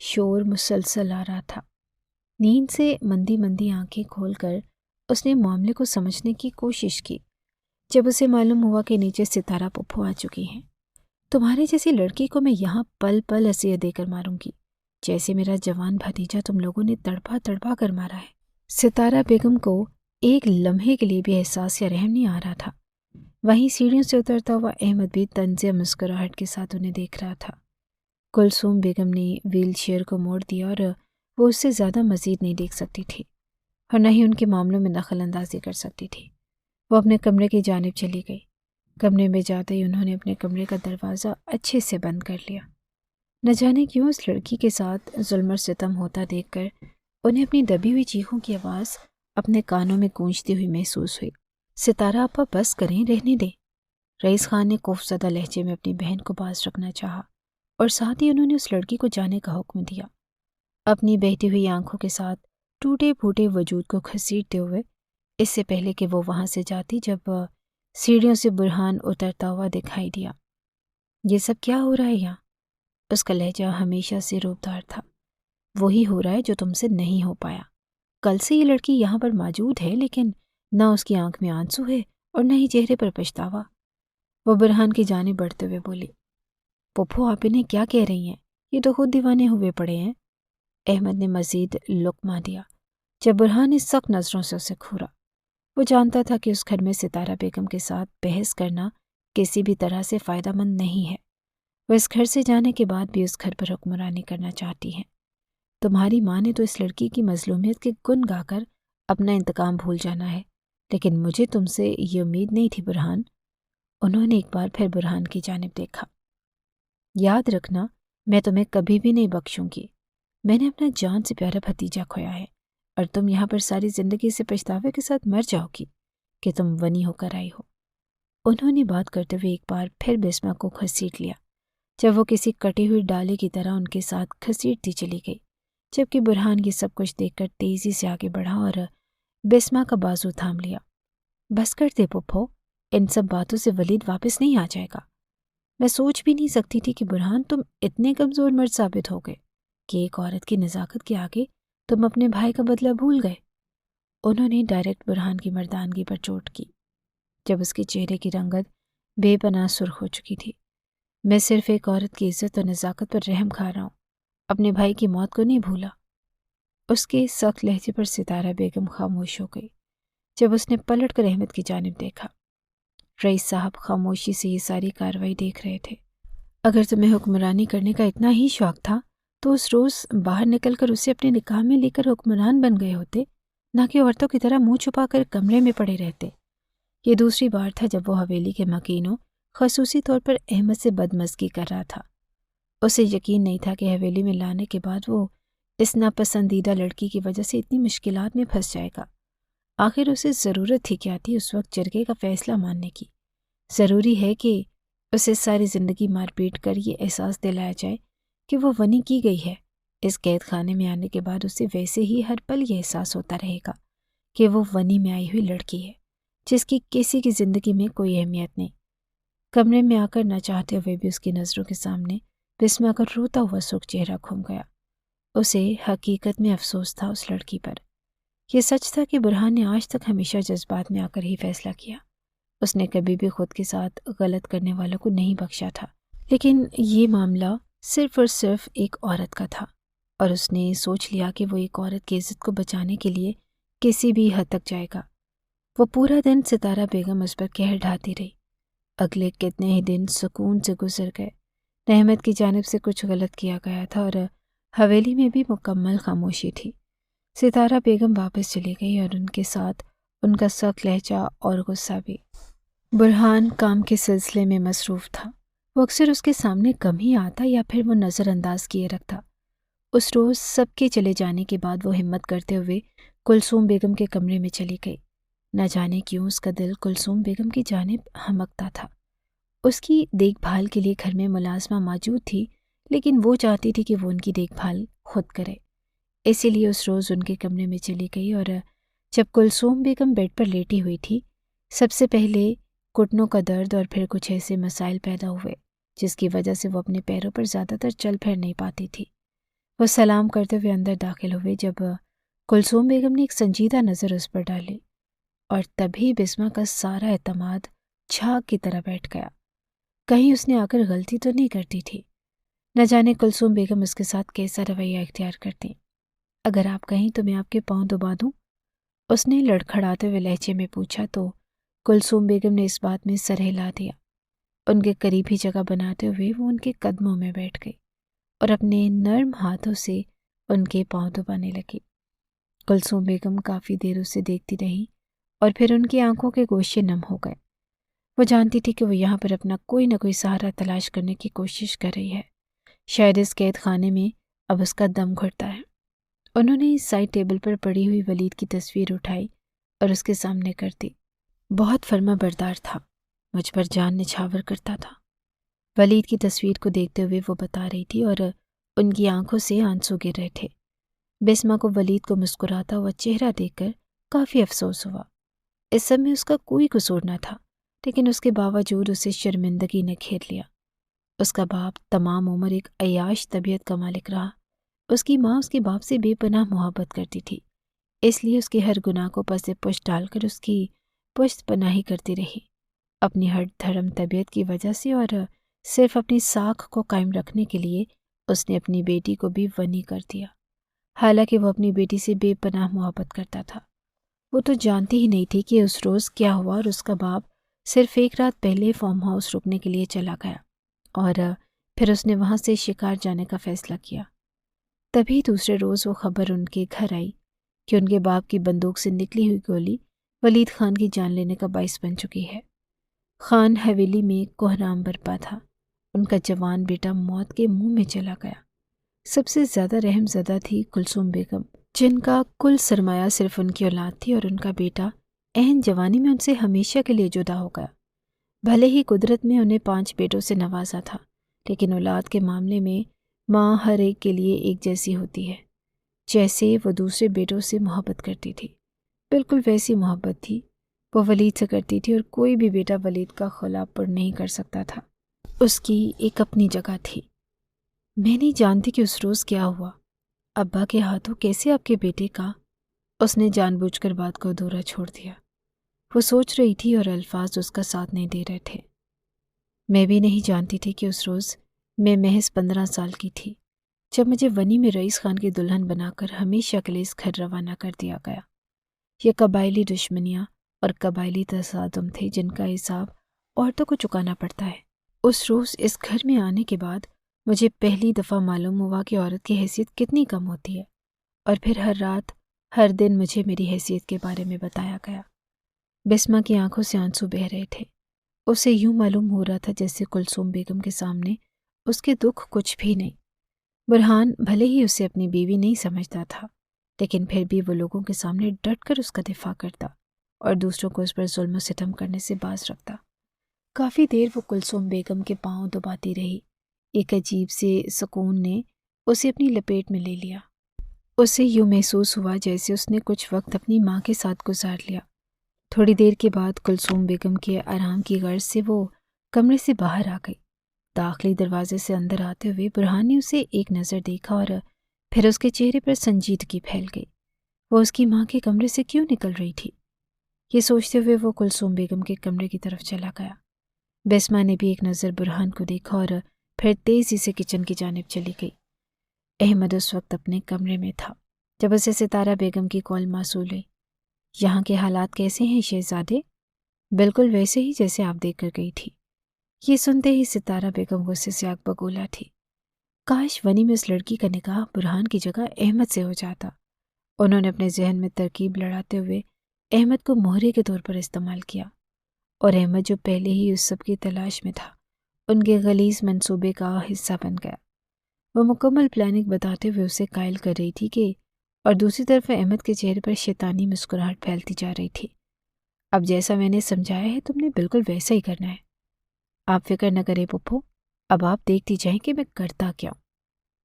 S1: شور مسلسل آ رہا تھا۔ نیند سے مندی مندی آنکھیں کھول کر اس نے معاملے کو سمجھنے کی کوشش کی۔ جب اسے معلوم ہوا کہ نیچے ستارہ پپھو آ چکی ہیں، تمہاری جیسی لڑکی کو میں یہاں پل پل اذیت دے کر ماروں گی، جیسے میرا جوان بھتیجا تم لوگوں نے تڑپا تڑپا کر مارا ہے۔ ستارہ بیگم کو ایک لمحے کے لیے بھی احساس یا رحم نہیں آ رہا تھا۔ وہیں سیڑھیوں سے اترتا ہوا احمد بھی طنز مسکراہٹ کے ساتھ انہیں دیکھ رہا تھا۔ کلثوم بیگم نے ویل چیئر کو موڑ دیا اور وہ اس سے زیادہ مزید نہیں دیکھ سکتی تھی اور نہ ہی ان کے معاملوں میں دخل اندازی کر سکتی تھی۔ وہ اپنے کمرے کی جانب چلی گئی۔ کمرے میں جاتے ہی انہوں نے اپنے کمرے کا دروازہ اچھے سے بند کر لیا۔ نہ جانے کیوں اس لڑکی کے ساتھ ظلم و ستم ہوتا دیکھ کر انہیں اپنی دبی ہوئی چیخوں کی آواز اپنے کانوں میں گونجتی ہوئی محسوس ہوئی۔ ستارہ آپا بس کریں، رہنے دیں۔ رئیس خان نے خوفزدہ لہجے میں اپنی بہن کو باز رکھنا چاہا اور ساتھ ہی انہوں نے اس لڑکی کو جانے کا حکم دیا۔ اپنی بہتی ہوئی آنکھوں کے ساتھ ٹوٹے پھوٹے وجود کو گھسیٹتے ہوئے، اس سے پہلے کہ وہ وہاں سے جاتی، جب سیڑھیوں سے برہان اترتا ہوا دکھائی دیا۔ یہ سب کیا ہو رہا ہے یہاں؟ اس کا لہجہ ہمیشہ سے روبدار تھا۔ وہی ہو رہا ہے جو تم سے نہیں ہو پایا۔ کل سے یہ لڑکی یہاں پر موجود ہے، لیکن نہ اس کی آنکھ میں آنسو ہے اور نہ ہی چہرے پر پچھتاوا۔ وہ برہان کی جانب بڑھتے ہوئے بولی، پھوپھو آپ انہیں کیا کہہ رہی ہیں؟ یہ تو خود دیوانے ہوئے پڑے ہیں۔ احمد نے مزید لقمہ دیا جب برہان نے سخت نظروں سے اسے گھورا۔ وہ جانتا تھا کہ اس گھر میں ستارہ بیگم کے ساتھ بحث کرنا کسی بھی طرح سے فائدہ مند نہیں ہے۔ وہ اس گھر سے جانے کے بعد بھی اس گھر پر حکمرانی کرنا چاہتی ہیں۔ تمہاری ماں نے تو اس لڑکی کی مظلومیت کے گن گا کر اپنا انتقام بھول جانا ہے، لیکن مجھے تم سے یہ امید نہیں تھی برہان۔ انہوں نے ایک بار پھر برہان کی جانب دیکھا۔ یاد رکھنا، میں تمہیں کبھی بھی نہیں بخشوں گی۔ میں نے اپنا جان سے پیارا بھتیجا کھویا ہے، اور تم یہاں پر ساری زندگی سے پچھتاوے کے ساتھ مر جاؤ گی کہ تم ونی ہو کر آئی ہو۔ انہوں نے بات کرتے ہوئے ایک بار پھر بسمہ کو گھسیٹ لیا، جب وہ کسی کٹی ہوئی ڈالی کی طرح ان کے ساتھ گھسیٹتی چلی گئی، جبکہ برہان یہ سب کچھ دیکھ کر تیزی سے آگے بڑھا اور بسمہ کا بازو تھام لیا۔ بس کر دے پھپھو، ان سب باتوں سے ولید واپس نہیں آ جائے گا۔ میں سوچ بھی نہیں سکتی تھی کہ برہان تم اتنے کمزور مرد ثابت ہو گئے کہ ایک عورت کی نزاکت کے آگے تم اپنے بھائی کا بدلہ بھول گئے۔ انہوں نے ڈائریکٹ برہان کی مردانگی پر چوٹ کی، جب اس کے چہرے کی رنگت بے پناہ سرخ ہو چکی تھی۔ میں صرف ایک عورت کی عزت اور نزاکت پر رحم کھا رہا ہوں، اپنے بھائی کی موت کو نہیں بھولا۔ اس کے سخت لہجے پر ستارہ بیگم خاموش ہو گئی جب اس نے پلٹ کر احمد کی جانب دیکھا۔ رئیس صاحب خاموشی سے یہ ساری کارروائی دیکھ رہے تھے۔ اگر تمہیں حکمرانی کرنے کا اتنا ہی شوق تھا تو اس روز باہر نکل کر اسے اپنے نکاح میں لے کر حکمران بن گئے ہوتے، نہ کہ عورتوں کی طرح منہ چھپا کر کمرے میں پڑے رہتے۔ یہ دوسری بار تھا جب وہ حویلی کے مکینوں، خصوصی طور پر احمد سے بدمزگی کر رہا تھا۔ اسے یقین نہیں تھا کہ حویلی میں لانے کے بعد وہ اس ناپسندیدہ لڑکی کی وجہ سے اتنی مشکلات میں پھنس جائے گا۔ آخر اسے ضرورت ہی کیا تھی اس وقت جرگے کا فیصلہ ماننے کی؟ ضروری ہے کہ اسے ساری زندگی مار پیٹ کر یہ احساس دلایا جائے کہ وہ ونی کی گئی ہے۔ اس قید خانے میں آنے کے بعد اسے ویسے ہی ہر پل یہ احساس ہوتا رہے گا کہ وہ ونی میں آئی ہوئی لڑکی ہے، جس کی کسی کی زندگی میں کوئی اہمیت نہیں۔ کمرے میں آ کر نہ چاہتے ہوئے بھی اس کی نظروں کے سامنے بسمہ کا روتا ہوا سرخ چہرہ گھوم گیا۔ اسے حقیقت میں افسوس تھا اس لڑکی پر۔ یہ سچ تھا کہ برہان نے آج تک ہمیشہ جذبات میں آ کر ہی فیصلہ کیا۔ اس نے کبھی بھی خود کے ساتھ غلط کرنے والوں کو نہیں بخشا تھا، لیکن یہ معاملہ صرف اور صرف ایک عورت کا تھا، اور اس نے سوچ لیا کہ وہ ایک عورت کی عزت کو بچانے کے لیے کسی بھی حد تک جائے گا۔ وہ پورا دن ستارہ بیگم اس پر قہر ڈھاتی رہی۔ اگلے کتنے ہی دن سکون سے گزر گئے۔ احمد کی جانب سے کچھ غلط کیا گیا تھا اور حویلی میں بھی مکمل خاموشی تھی۔ ستارہ بیگم واپس چلی گئی اور ان کے ساتھ ان کا سخت لہجہ اور غصہ بھی۔ برہان کام کے سلسلے میں مصروف تھا۔ وہ اکثر اس کے سامنے کم ہی آتا یا پھر وہ نظر انداز کیے رکھتا۔ اس روز سب کے چلے جانے کے بعد وہ ہمت کرتے ہوئے کلثوم بیگم کے کمرے میں چلی گئی۔ نہ جانے کیوں اس کا دل کلثوم بیگم کی جانب ہمکتا تھا۔ اس کی دیکھ بھال کے لیے گھر میں ملازمہ موجود تھی، لیکن وہ چاہتی تھی کہ وہ ان کی دیکھ بھال خود کرے۔ اسی لیے اس روز ان کے کمرے میں چلی گئی، اور جب کلثوم بیگم بیڈ پر لیٹی ہوئی تھی، سب سے پہلے گھٹنوں کا درد اور پھر کچھ ایسے مسائل پیدا ہوئے جس کی وجہ سے وہ اپنے پیروں پر زیادہ تر چل پھر نہیں پاتی تھی۔ وہ سلام کرتے ہوئے اندر داخل ہوئے جب کلثوم بیگم نے ایک سنجیدہ نظر اس پر ڈالی، اور تبھی بسمہ کا سارا اعتماد جھاگ کی طرح بیٹھ گیا۔ کہیں اس نے آ کر غلطی تو نہیں کرتی تھی؟ نہ جانے کلثوم بیگم اس کے ساتھ کیسا رویہ اختیار کرتی۔ اگر آپ کہیں تو میں آپ کے پاؤں دبا دوں؟ اس نے لڑکھڑاتے ہوئے لہجے میں پوچھا تو کلثوم بیگم نے اس بات میں سر ہلا دیا۔ ان کے قریب ہی جگہ بناتے ہوئے وہ ان کے قدموں میں بیٹھ گئی اور اپنے نرم ہاتھوں سے ان کے پاؤں دبانے لگی۔ کلثوم بیگم کافی دیر اسے دیکھتی رہی اور پھر ان کی آنکھوں کے گوشے نم ہو گئے۔ وہ جانتی تھی کہ وہ یہاں پر اپنا کوئی نہ کوئی سہارا تلاش کرنے کی کوشش کر رہی ہے۔ شاید اس قید خانے میں اب اس کا دم گھٹتا ہے۔ انہوں نے سائڈ ٹیبل پر پڑی ہوئی ولید کی تصویر اٹھائی اور اس کے سامنے کر دی۔ بہت فرما بردار تھا، مجھ پر جان نچھاور کرتا تھا۔ ولید کی تصویر کو دیکھتے ہوئے وہ بتا رہی تھی اور ان کی آنکھوں سے آنسو گر رہے تھے۔ بسمہ کو ولید کو مسکراتا ہوا چہرہ دیکھ کر کافی افسوس ہوا۔ اس سب میں اس کا کوئی قصور نہ تھا، لیکن اس کے باوجود اسے شرمندگی نے گھیر لیا۔ اس کا باپ تمام عمر ایک عیاش طبیعت کا مالک رہا۔ اس کی ماں اس کے باپ سے بے پناہ محبت کرتی تھی، اس لیے اس کے ہر گناہ کو پس پشت ڈال کر اس کی پشت پناہی کرتی رہی۔ اپنی ہر دھرم طبیعت کی وجہ سے اور صرف اپنی ساکھ کو قائم رکھنے کے لیے اس نے اپنی بیٹی کو بھی ونی کر دیا، حالانکہ وہ اپنی بیٹی سے بے پناہ محبت کرتا تھا۔ وہ تو جانتی ہی نہیں تھی کہ اس روز کیا ہوا، اور اس کا باپ صرف ایک رات پہلے فارم ہاؤس رکنے کے لیے چلا گیا اور پھر اس نے وہاں سے شکار جانے کا فیصلہ کیا۔ تبھی دوسرے روز وہ خبر ان کے گھر آئی کہ ان کے باپ کی بندوق سے نکلی ہوئی گولی ولید خان کی جان لینے کا باعث بن چکی ہے۔ خان حویلی میں کوہرام برپا تھا۔ ان کا جوان بیٹا موت کے منہ میں چلا گیا۔ سب سے زیادہ رحم زدہ تھی کلثوم بیگم، جن کا کل سرمایہ صرف ان کی اولاد تھی، اور ان کا بیٹا عین جوانی میں ان سے ہمیشہ کے لیے جدا ہو گیا۔ بھلے ہی قدرت میں انہیں 5 بیٹوں سے نوازا تھا، لیکن اولاد کے معاملے میں ماں ہر ایک کے لیے ایک جیسی ہوتی ہے۔ جیسے وہ دوسرے بیٹوں سے محبت کرتی تھی، بالکل ویسی محبت تھی وہ ولید سے کرتی تھی، اور کوئی بھی بیٹا ولید کا خلا پر نہیں کر سکتا تھا۔ اس کی ایک اپنی جگہ تھی۔ میں نہیں جانتی کہ اس روز کیا ہوا، ابا کے ہاتھوں کیسے آپ کے بیٹے کا۔ اس نے جان بوجھ کر بات کو ادھورا چھوڑ دیا۔ وہ سوچ رہی تھی اور الفاظ اس کا ساتھ نہیں دے رہے تھے۔ میں بھی نہیں جانتی تھی کہ اس روز میں محض 15 سال کی تھی جب مجھے ونی میں رئیس خان کی دلہن بنا کر ہمیشہ کے لیے اس گھر روانہ کر دیا گیا۔ یہ قبائلی دشمنیاں اور قبائلی تصادم تھے جن کا حساب عورتوں کو چکانا پڑتا ہے۔ اس روز اس گھر میں آنے کے بعد مجھے پہلی دفعہ معلوم ہوا کہ عورت کی حیثیت کتنی کم ہوتی ہے، اور پھر ہر رات ہر دن مجھے میری حیثیت کے بارے میں بتایا گیا۔ بسمہ کی آنکھوں سے آنسو بہہ رہے تھے۔ اسے یوں معلوم ہو رہا تھا جیسے کلثوم بیگم کے سامنے اس کے دکھ کچھ بھی نہیں۔ برہان بھلے ہی اسے اپنی بیوی نہیں سمجھتا تھا، لیکن پھر بھی وہ لوگوں کے سامنے ڈٹ کر اس کا دفاع کرتا اور دوسروں کو اس پر ظلم و ستم کرنے سے باز رکھتا۔ کافی دیر وہ کلثوم بیگم کے پاؤں دباتی رہی۔ ایک عجیب سے سکون نے اسے اپنی لپیٹ میں لے لیا۔ اسے یوں محسوس ہوا جیسے اس نے کچھ وقت اپنی ماں کے ساتھ گزار لیا۔ تھوڑی دیر کے بعد کلثوم بیگم کے آرام کی غرض سے وہ کمرے سے باہر آ گئی۔ داخلی دروازے سے اندر آتے ہوئے برہان نے اسے ایک نظر دیکھا اور پھر اس کے چہرے پر سنجیدگی پھیل گئی۔ وہ اس کی ماں کے کمرے سے کیوں نکل رہی تھی؟ یہ سوچتے ہوئے وہ کلثوم بیگم کے کمرے کی طرف چلا گیا۔ بسمہ نے بھی ایک نظر برہان کو دیکھا اور پھر تیزی سے کچن کی جانب چلی گئی۔ احمد اس وقت اپنے کمرے میں تھا جب اسے ستارہ بیگم کی کال موصول ہوئی۔ یہاں کے حالات کیسے ہیں شہزادے؟ بالکل ویسے ہی جیسے آپ دیکھ کر گئی تھی۔ یہ سنتے ہی ستارہ بیگم غصے سے آگ بگولا تھی۔ کاش ونی میں اس لڑکی کا نکاح برہان کی جگہ احمد سے ہو جاتا۔ انہوں نے اپنے ذہن میں ترکیب لڑاتے ہوئے احمد کو مہرے کے طور پر استعمال کیا، اور احمد جو پہلے ہی اس سب کی تلاش میں تھا ان کے غلیظ منصوبے کا حصہ بن گیا۔ وہ مکمل پلاننگ بتاتے ہوئے اسے قائل کر رہی تھی کہ، اور دوسری طرف احمد کے چہرے پر شیطانی مسکراہٹ پھیلتی جا رہی تھی۔ اب جیسا میں نے سمجھایا ہے تم نے بالکل ویسا ہی کرنا ہے۔ آپ فکر نہ کریں پپھو، اب آپ دیکھتی جائیں کہ میں کرتا کیا ہوں۔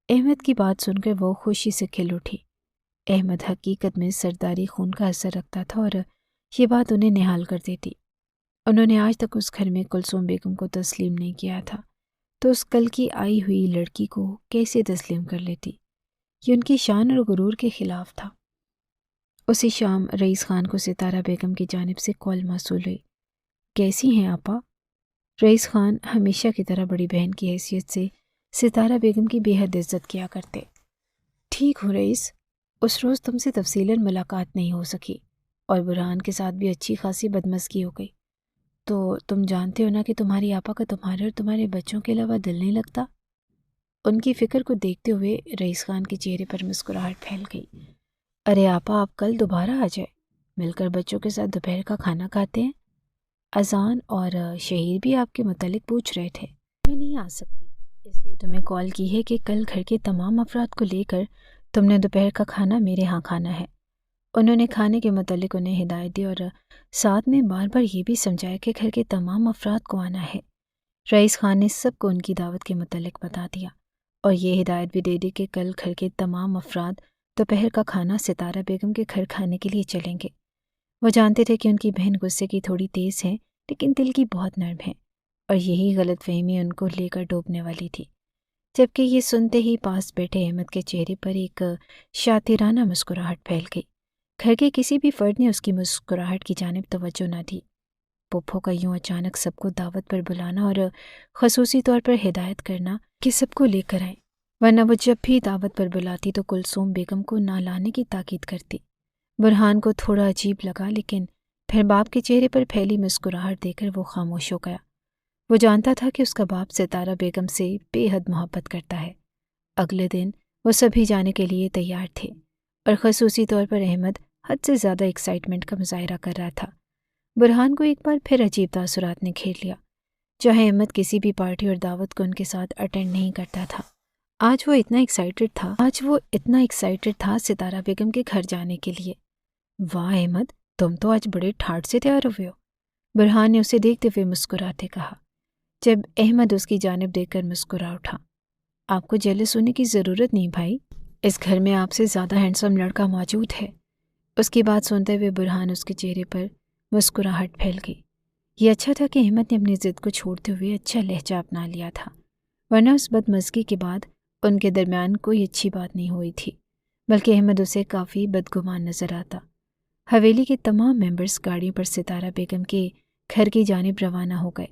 S1: احمد کی بات سن کر وہ خوشی سے کھل اٹھی۔ احمد حقیقت میں سرداری خون کا اثر رکھتا تھا اور یہ بات انہیں نہال کر دیتی۔ انہوں نے آج تک اس گھر میں کلثوم بیگم کو تسلیم نہیں کیا تھا، تو اس کل کی آئی ہوئی لڑکی کو کیسے تسلیم کر لیتی؟ یہ ان کی شان اور غرور کے خلاف تھا۔ اسی شام رئیس خان کو ستارہ بیگم کی جانب سے کال موصول ہوئی۔ کیسی ہیں آپا؟ رئیس خان ہمیشہ کی طرح بڑی بہن کی حیثیت سے ستارہ بیگم کی بے حد عزت کیا کرتے۔ ٹھیک ہوں رئیس، اس روز تم سے تفصیلاً ملاقات نہیں ہو سکی اور برہان کے ساتھ بھی اچھی خاصی بدمزگی ہو گئی، تو تم جانتے ہو نا کہ تمہاری آپا کا تمہارے اور تمہارے بچوں کے علاوہ دل نہیں لگتا۔ ان کی فکر کو دیکھتے ہوئے رئیس خان کے چہرے پر مسکراہٹ پھیل گئی۔ ارے آپا، آپ کل دوبارہ آ جائے، مل کر بچوں کے ساتھ دوپہر کا کھانا کھاتے ہیں۔ اذان اور شہیر بھی آپ کے متعلق پوچھ رہے تھے۔ میں نہیں آ سکتی، اس لیے تمہیں کال کی ہے کہ کل گھر کے تمام افراد کو لے کر تم نے دوپہر کا کھانا میرے ہاں کھانا ہے۔ انہوں نے کھانے کے متعلق انہیں ہدایت دی اور ساتھ میں بار بار یہ بھی سمجھایا کہ گھر کے تمام افراد کو آنا ہے۔ رئیس خان نے سب کو ان کی دعوت کے متعلق بتا دیا اور یہ ہدایت بھی دے دی کہ کل گھر کے تمام افراد دوپہر کا کھانا ستارہ بیگم کے گھر کھانے کے لیے چلیں گے۔ وہ جانتے تھے کہ ان کی بہن غصے کی تھوڑی تیز ہے لیکن دل کی بہت نرم ہے، اور یہی غلط فہمی ان کو لے کر ڈوبنے والی تھی۔ جبکہ یہ سنتے ہی پاس بیٹھے احمد کے چہرے پر ایک شاطرانہ مسکراہٹ پھیل گئی۔ گھر کے کسی بھی فرد نے اس کی مسکراہٹ کی جانب توجہ نہ دی۔ پھپھو کا یوں اچانک سب کو دعوت پر بلانا اور خصوصی طور پر ہدایت کرنا کہ سب کو لے کر آئیں، ورنہ وہ جب بھی دعوت پر بلاتی تو کلثوم بیگم کو نہ لانے کی تاکید کرتی۔ برہان کو تھوڑا عجیب لگا، لیکن پھر باپ کے چہرے پر پھیلی مسکراہٹ دیکھ کر وہ خاموش ہو گیا۔ وہ جانتا تھا کہ اس کا باپ ستارہ بیگم سے بے حد محبت کرتا ہے۔ اگلے دن وہ سبھی جانے کے لیے تیار تھے، اور خصوصی طور پر احمد حد سے زیادہ ایکسائٹمنٹ کا مظاہرہ کر رہا تھا۔ برہان کو ایک بار پھر عجیب تاثرات نے گھیر لیا۔ چاہے احمد کسی بھی پارٹی اور دعوت کو ان کے ساتھ اٹینڈ نہیں کرتا تھا، آج وہ اتنا ایکسائٹڈ تھا ستارہ بیگم کے گھر جانے کے لیے۔ واہ احمد، تم تو آج بڑے ٹھاٹ سے تیار ہوئے ہو، برہان نے اسے دیکھتے ہوئے مسکراتے کہا۔ جب احمد اس کی جانب دیکھ کر مسکرا اٹھا۔ آپ کو جیلس ہونے کی ضرورت نہیں بھائی، اس گھر میں آپ سے زیادہ ہینڈسم لڑکا موجود ہے۔ اس کی بات سنتے ہوئے برہان اس کے چہرے پر مسکراہٹ پھیل گئی۔ یہ اچھا تھا کہ احمد نے اپنی ضد کو چھوڑتے ہوئے اچھا لہجہ اپنا لیا تھا، ورنہ اس بدمزگی کے بعد ان کے درمیان کوئی اچھی بات نہیں ہوئی تھی، بلکہ احمد اسے کافی بدگمان نظر آتا۔ حویلی کے تمام ممبرز گاڑیوں پر ستارہ بیگم کے گھر کی جانب روانہ ہو گئے۔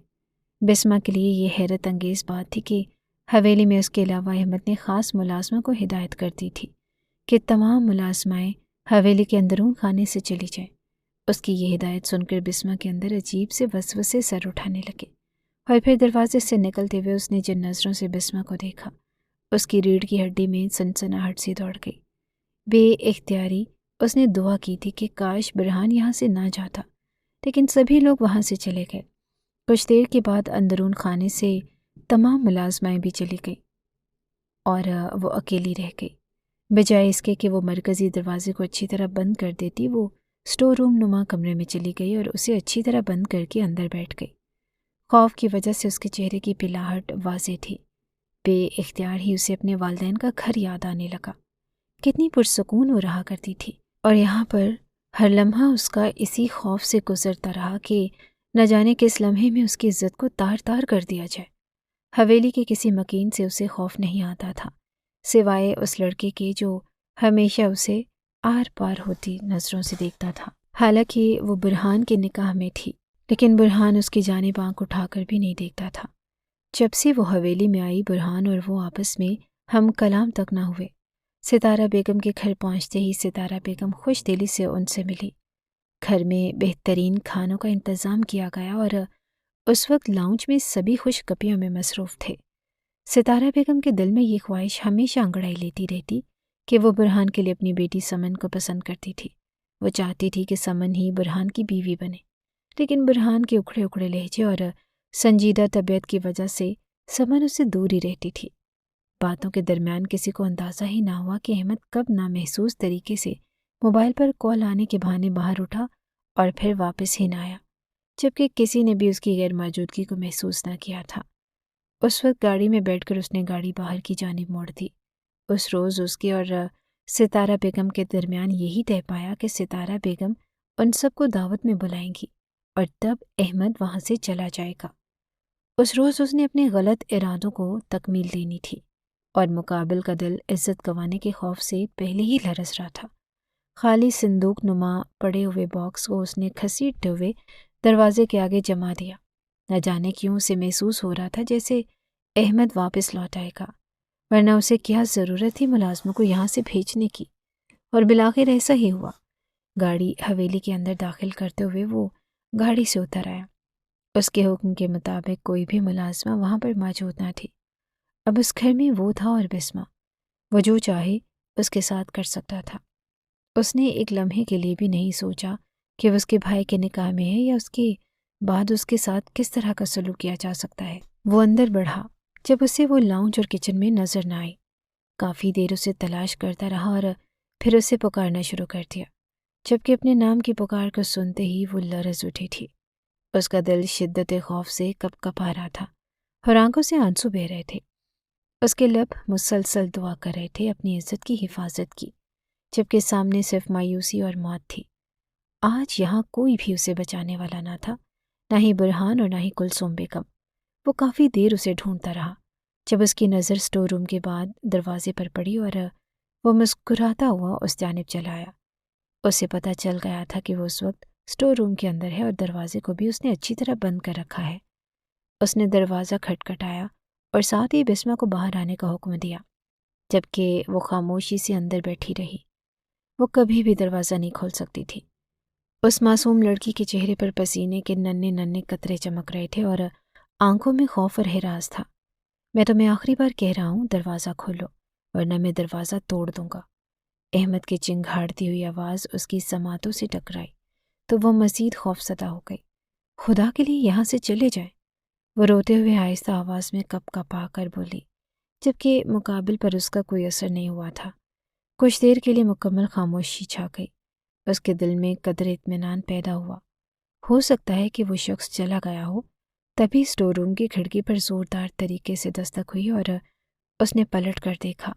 S1: بسمہ کے لیے یہ حیرت انگیز بات تھی کہ حویلی میں اس کے علاوہ احمد نے خاص ملازمہ کو ہدایت کر دی تھی کہ تمام ملازمائیں حویلی کے اندرون خانے سے چلی جائیں۔ اس کی یہ ہدایت سن کر بسمہ کے اندر عجیب سے وسوسے سر اٹھانے لگے، اور پھر دروازے سے نکلتے ہوئے اس نے جن نظروں سے بسمہ کو دیکھا، اس کی ریڑھ کی ہڈی میں سنسناہٹ سی دوڑ گئی۔ بے اختیاری اس نے دعا کی تھی کہ کاش برہان یہاں سے نہ جاتا، لیکن سبھی لوگ وہاں سے چلے گئے۔ کچھ دیر کے بعد اندرون خانے سے تمام ملازمائیں بھی چلی گئیں، اور وہ اکیلی رہ گئی۔ بجائے اس کے کہ وہ مرکزی دروازے کو اچھی طرح بند کر دیتی، وہ اسٹور روم نما کمرے میں چلی گئی اور اسے اچھی طرح بند کر کے اندر بیٹھ گئی۔ خوف کی وجہ سے اس کے چہرے کی پلاہٹ واضح تھی۔ بے اختیار ہی اسے اپنے والدین کا گھر یاد آنے لگا۔ کتنی پرسکون وہ رہا کرتی تھی، اور یہاں پر ہر لمحہ اس کا اسی خوف سے گزرتا رہا کہ نہ جانے کس لمحے میں اس کی عزت کو تار تار کر دیا جائے۔ حویلی کے کسی مکین سے اسے خوف نہیں آتا تھا، سوائے اس لڑکے کے جو ہمیشہ اسے آر پار ہوتی نظروں سے دیکھتا تھا۔ حالانکہ وہ برہان کے نکاح میں تھی، لیکن برہان اس کی جانب آنکھ اٹھا کر بھی نہیں دیکھتا تھا۔ جب سے وہ حویلی میں آئی، برہان اور وہ آپس میں ہم کلام تک نہ ہوئے۔ ستارہ بیگم کے گھر پہنچتے ہی ستارہ بیگم خوش دلی سے ان سے ملی۔ گھر میں بہترین کھانوں کا انتظام کیا گیا، اور اس وقت لاؤنج میں سبھی خوش گپیوں میں مصروف تھے۔ ستارہ بیگم کے دل میں یہ خواہش ہمیشہ انگڑائی لیتی رہتی کہ وہ برہان کے لیے اپنی بیٹی سمن کو پسند کرتی تھی۔ وہ چاہتی تھی کہ سمن ہی برہان کی بیوی بنے، لیکن برہان کے اکھڑے اکھڑے لہجے اور سنجیدہ طبیعت کی وجہ سے سمن اس سے دور ہی رہتی تھی۔ باتوں کے درمیان کسی کو اندازہ ہی نہ ہوا کہ احمد کب نامحسوس طریقے سے موبائل پر کال آنے کے بہانے باہر اٹھا اور پھر واپس ہی نہ آیا، جبکہ کسی نے بھی اس کی غیر موجودگی کو محسوس نہ کیا تھا۔ اس وقت گاڑی میں بیٹھ کر اس نے گاڑی باہر کی جانب موڑ دی۔ اس روز اس کے اور ستارہ بیگم کے درمیان یہی طے پایا کہ ستارہ بیگم ان سب کو دعوت میں بلائیں گی، اور تب احمد وہاں سے چلا جائے گا۔ اس روز اس نے اپنے غلط ارادوں کو تکمیل دینی تھی، اور مقابل کا دل عزت گنوانے کے خوف سے پہلے ہی لرز رہا تھا۔ خالی صندوق نما پڑے ہوئے باکس کو اس نے گھسیٹتے ہوئے دروازے کے آگے جما دیا۔ نہ جانے کیوں اسے محسوس ہو رہا تھا جیسے احمد واپس لوٹ آئے گا، ورنہ اسے کیا ضرورت تھی ملازموں کو یہاں سے بھیجنے کی۔ اور بالآخر ایسا ہی ہوا۔ گاڑی حویلی کے اندر داخل کرتے ہوئے وہ گاڑی سے اتر آیا۔ اس کے حکم کے مطابق کوئی بھی ملازمہ وہاں پر موجود نہ تھی۔ اب اس گھر میں وہ تھا اور بسمہ، وہ جو چاہے اس کے ساتھ کر سکتا تھا۔ اس نے ایک لمحے کے لیے بھی نہیں سوچا کہ وہ اس کے بھائی کے نکاح میں ہے یا اس کے بعد اس کے ساتھ کس طرح کا سلوک کیا جا سکتا ہے۔ وہ اندر بڑھا جب اسے وہ لاؤنج اور کچن میں نظر نہ آئی۔ کافی دیر اسے تلاش کرتا رہا اور پھر اسے پکارنا شروع کر دیا، جبکہ اپنے نام کی پکار کو سنتے ہی وہ لرز اٹھی تھی۔ اس کا دل شدت خوف سے کپ کپا رہا تھا اور آنکھوں سے آنسو بہہ رہے تھے۔ اس کے لب مسلسل دعا کر رہے تھے اپنی عزت کی حفاظت کی، جبکہ سامنے صرف مایوسی اور موت تھی۔ آج یہاں کوئی بھی اسے بچانے والا نہ تھا، نہ ہی برہان اور نہ ہی کلثوم بیگم۔ وہ کافی دیر اسے ڈھونڈتا رہا۔ جب اس کی نظر اسٹور روم کے بعد دروازے پر پڑی اور وہ مسکراتا ہوا اس جانب چلا آیا، اسے پتہ چل گیا تھا کہ وہ اس وقت اسٹور روم کے اندر ہے اور دروازے کو بھی اس نے اچھی طرح بند کر رکھا ہے۔ اس نے دروازہ کھٹکھٹایا اور ساتھ ہی بسمہ کو باہر آنے کا حکم دیا، جبکہ وہ خاموشی سے اندر بیٹھی رہی۔ وہ کبھی بھی دروازہ نہیں کھول سکتی تھی۔ اس معصوم لڑکی کے چہرے پر پسینے کے ننھے ننھے قطرے چمک رہے تھے اور آنکھوں میں خوف اور ہراس تھا۔ میں تمہیں آخری بار کہہ رہا ہوں، دروازہ کھولو ورنہ میں دروازہ توڑ دوں گا۔ احمد کی چنگھاڑتی ہوئی آواز اس کی سماعتوں سے ٹکرائی تو وہ مزید خوفزدہ ہو گئی۔ خدا کے لیے یہاں سے چلے جائیں، وہ روتے ہوئے آہستہ آواز میں کپ کپا کر بولی، جبکہ مقابل پر اس کا کوئی اثر نہیں ہوا تھا۔ کچھ دیر کے لیے مکمل خاموشی چھا گئی۔ اس کے دل میں قدر اطمینان پیدا ہوا۔ ہو سکتا ہے کہ وہ شخص چلا گیا ہو۔ تبھی اسٹور روم کی کھڑکی پر زوردار طریقے سے دستک ہوئی اور اس نے پلٹ کر دیکھا۔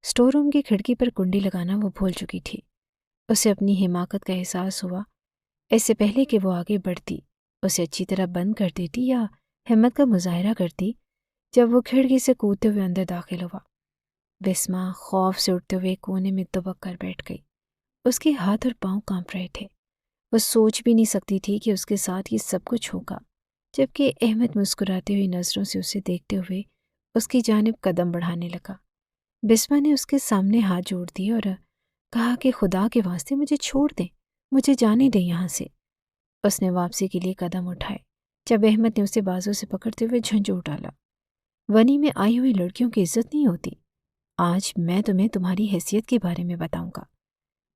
S1: اسٹور روم کی کھڑکی پر کنڈی لگانا وہ بھول چکی تھی۔ اسے اپنی حماقت کا احساس ہوا۔ اس سے پہلے کہ وہ آگے بڑھتی، اسے اچھی طرح بند کر دیتی یا ہمت کا مظاہرہ کرتی، جب وہ کھڑکی سے کودتے ہوئے اندر داخل ہوا۔ بسمہ خوف سے اٹھتے ہوئے کونے میں دبک کر بیٹھ گئی۔ اس کے ہاتھ اور پاؤں کانپ رہے تھے۔ وہ سوچ بھی نہیں سکتی تھی کہ اس کے ساتھ یہ سب کچھ ہوگا، جبکہ احمد مسکراتے ہوئی نظروں سے اسے دیکھتے ہوئے اس کی جانب قدم بڑھانے لگا۔ بسمہ نے اس کے سامنے ہاتھ جوڑ دیے اور کہا کہ خدا کے واسطے مجھے چھوڑ دیں، مجھے جانے دیں یہاں سے۔ اس نے واپسی کے لیے قدم اٹھائے جب احمد نے اسے بازو سے پکڑتے ہوئے جھنجھوڑ ڈالا۔ ونی میں آئی ہوئی لڑکیوں کی عزت نہیں ہوتی۔ آج میں تمہیں تمہاری حیثیت کے بارے میں بتاؤں گا۔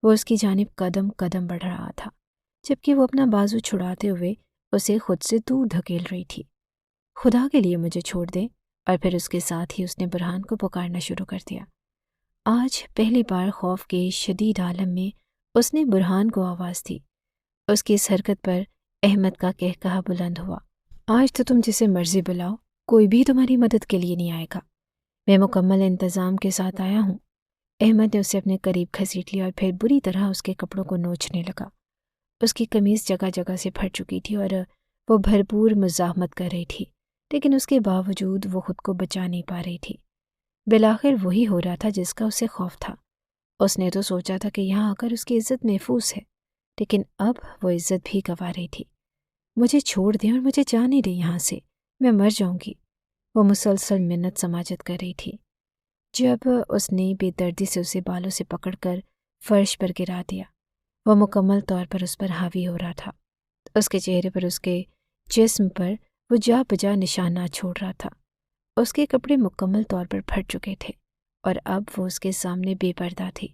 S1: وہ اس کی جانب قدم قدم بڑھ رہا تھا، جبکہ وہ اپنا بازو چھڑاتے ہوئے اسے خود سے دور دھکیل رہی تھی۔ خدا کے لیے مجھے چھوڑ دیں، اور پھر اس کے ساتھ ہی اس نے برہان کو پکارنا شروع کر دیا۔ آج پہلی بار خوف کے شدید عالم میں اس نے برہان کو آواز دی۔ اس کی اس حرکت پر احمد کا قہقہا بلند ہوا۔ آج تو تم جسے مرضی بلاؤ، کوئی بھی تمہاری مدد کے لیے نہیں آئے گا۔ میں مکمل انتظام کے ساتھ آیا ہوں۔ احمد نے اسے اپنے قریب گھسیٹ لیا اور پھر بری طرح اس کے کپڑوں کو نوچنے لگا۔ اس کی قمیض جگہ جگہ سے پھٹ چکی تھی اور وہ بھرپور مزاحمت کر رہی تھی، لیکن اس کے باوجود وہ خود کو بچا نہیں پا رہی تھی۔ بالآخر وہی ہو رہا تھا جس کا اسے خوف تھا۔ اس نے تو سوچا تھا کہ یہاں آ کر اس کی عزت محفوظ ہے، لیکن اب وہ عزت بھی گنوا رہی تھی۔ مجھے چھوڑ دیں اور مجھے جانے دیں یہاں سے، میں مر جاؤں گی، وہ مسلسل منت سماجت کر رہی تھی۔ جب اس نے بے دردی سے اسے بالوں سے پکڑ کر فرش پر گرا دیا، وہ مکمل طور پر اس پر حاوی ہو رہا تھا۔ اس کے چہرے پر، اس کے جسم پر وہ جا بجا نشانات چھوڑ رہا تھا۔ اس کے کپڑے مکمل طور پر پھٹ چکے تھے اور اب وہ اس کے سامنے بے پردہ تھی۔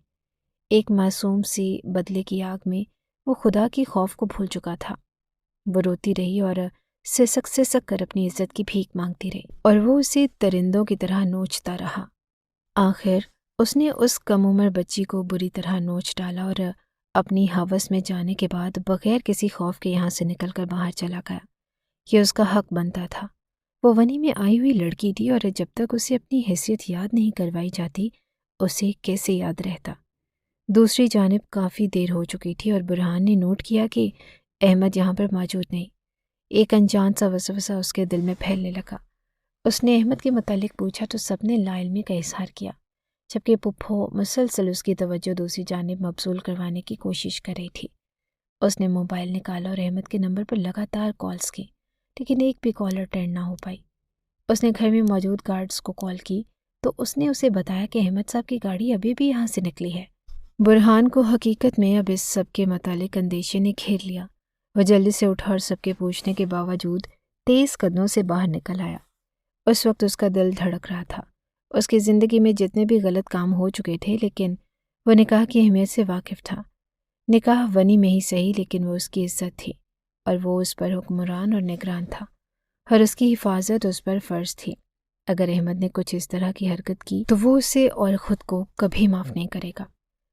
S1: ایک معصوم سی بدلے کی آگ میں وہ خدا کی خوف کو بھول چکا تھا۔ وہ روتی رہی اور سسک سسک کر اپنی عزت کی بھیک مانگتی رہی، اور وہ اسے درندوں کی طرح نوچتا رہا۔ آخر اس نے اس کم عمر بچی کو بری طرح نوچ ڈالا اور اپنی ہوس میں جانے کے بعد بغیر کسی خوف کے یہاں سے نکل کر باہر چلا گیا۔ یہ اس کا حق بنتا تھا۔ وہ ونی میں آئی ہوئی لڑکی تھی اور جب تک اسے اپنی حیثیت یاد نہیں کروائی جاتی، اسے کیسے یاد رہتا۔ دوسری جانب کافی دیر ہو چکی تھی اور برہان نے نوٹ کیا کہ احمد یہاں پر موجود نہیں۔ ایک انجان سا وسوسہ اس کے دل میں پھیلنے لگا۔ اس نے احمد کے متعلق پوچھا تو سب نے لا علمی کا اظہار کیا، جبکہ پپھو مسلسل اس کی توجہ دوسری جانب مبذول کروانے کی کوشش کر رہی تھی۔ اس نے موبائل نکالا اور احمد کے نمبر پر لگاتار کالز کی، لیکن ایک بھی کال اٹینڈ نہ ہو پائی۔ اس نے گھر میں موجود گارڈز کو کال کی تو اس نے اسے بتایا کہ احمد صاحب کی گاڑی ابھی بھی یہاں سے نکلی ہے۔ برہان کو حقیقت میں اب اس سب کے متعلق اندیشے نے گھیر لیا۔ وہ جلدی سے اٹھا اور سب کے پوچھنے کے باوجود تیز قدموں سے باہر نکل آیا۔ اس وقت اس کا دل دھڑک رہا تھا۔ اس کی زندگی میں جتنے بھی غلط کام ہو چکے تھے، لیکن وہ نکاح کی اہمیت سے واقف تھا۔ نکاح ونی میں ہی صحیح، لیکن وہ اس کی عزت تھی اور وہ اس پر حکمران اور نگران تھا، اور اس کی حفاظت اس پر فرض تھی۔ اگر احمد نے کچھ اس طرح کی حرکت کی تو وہ اسے اور خود کو کبھی معاف نہیں کرے گا۔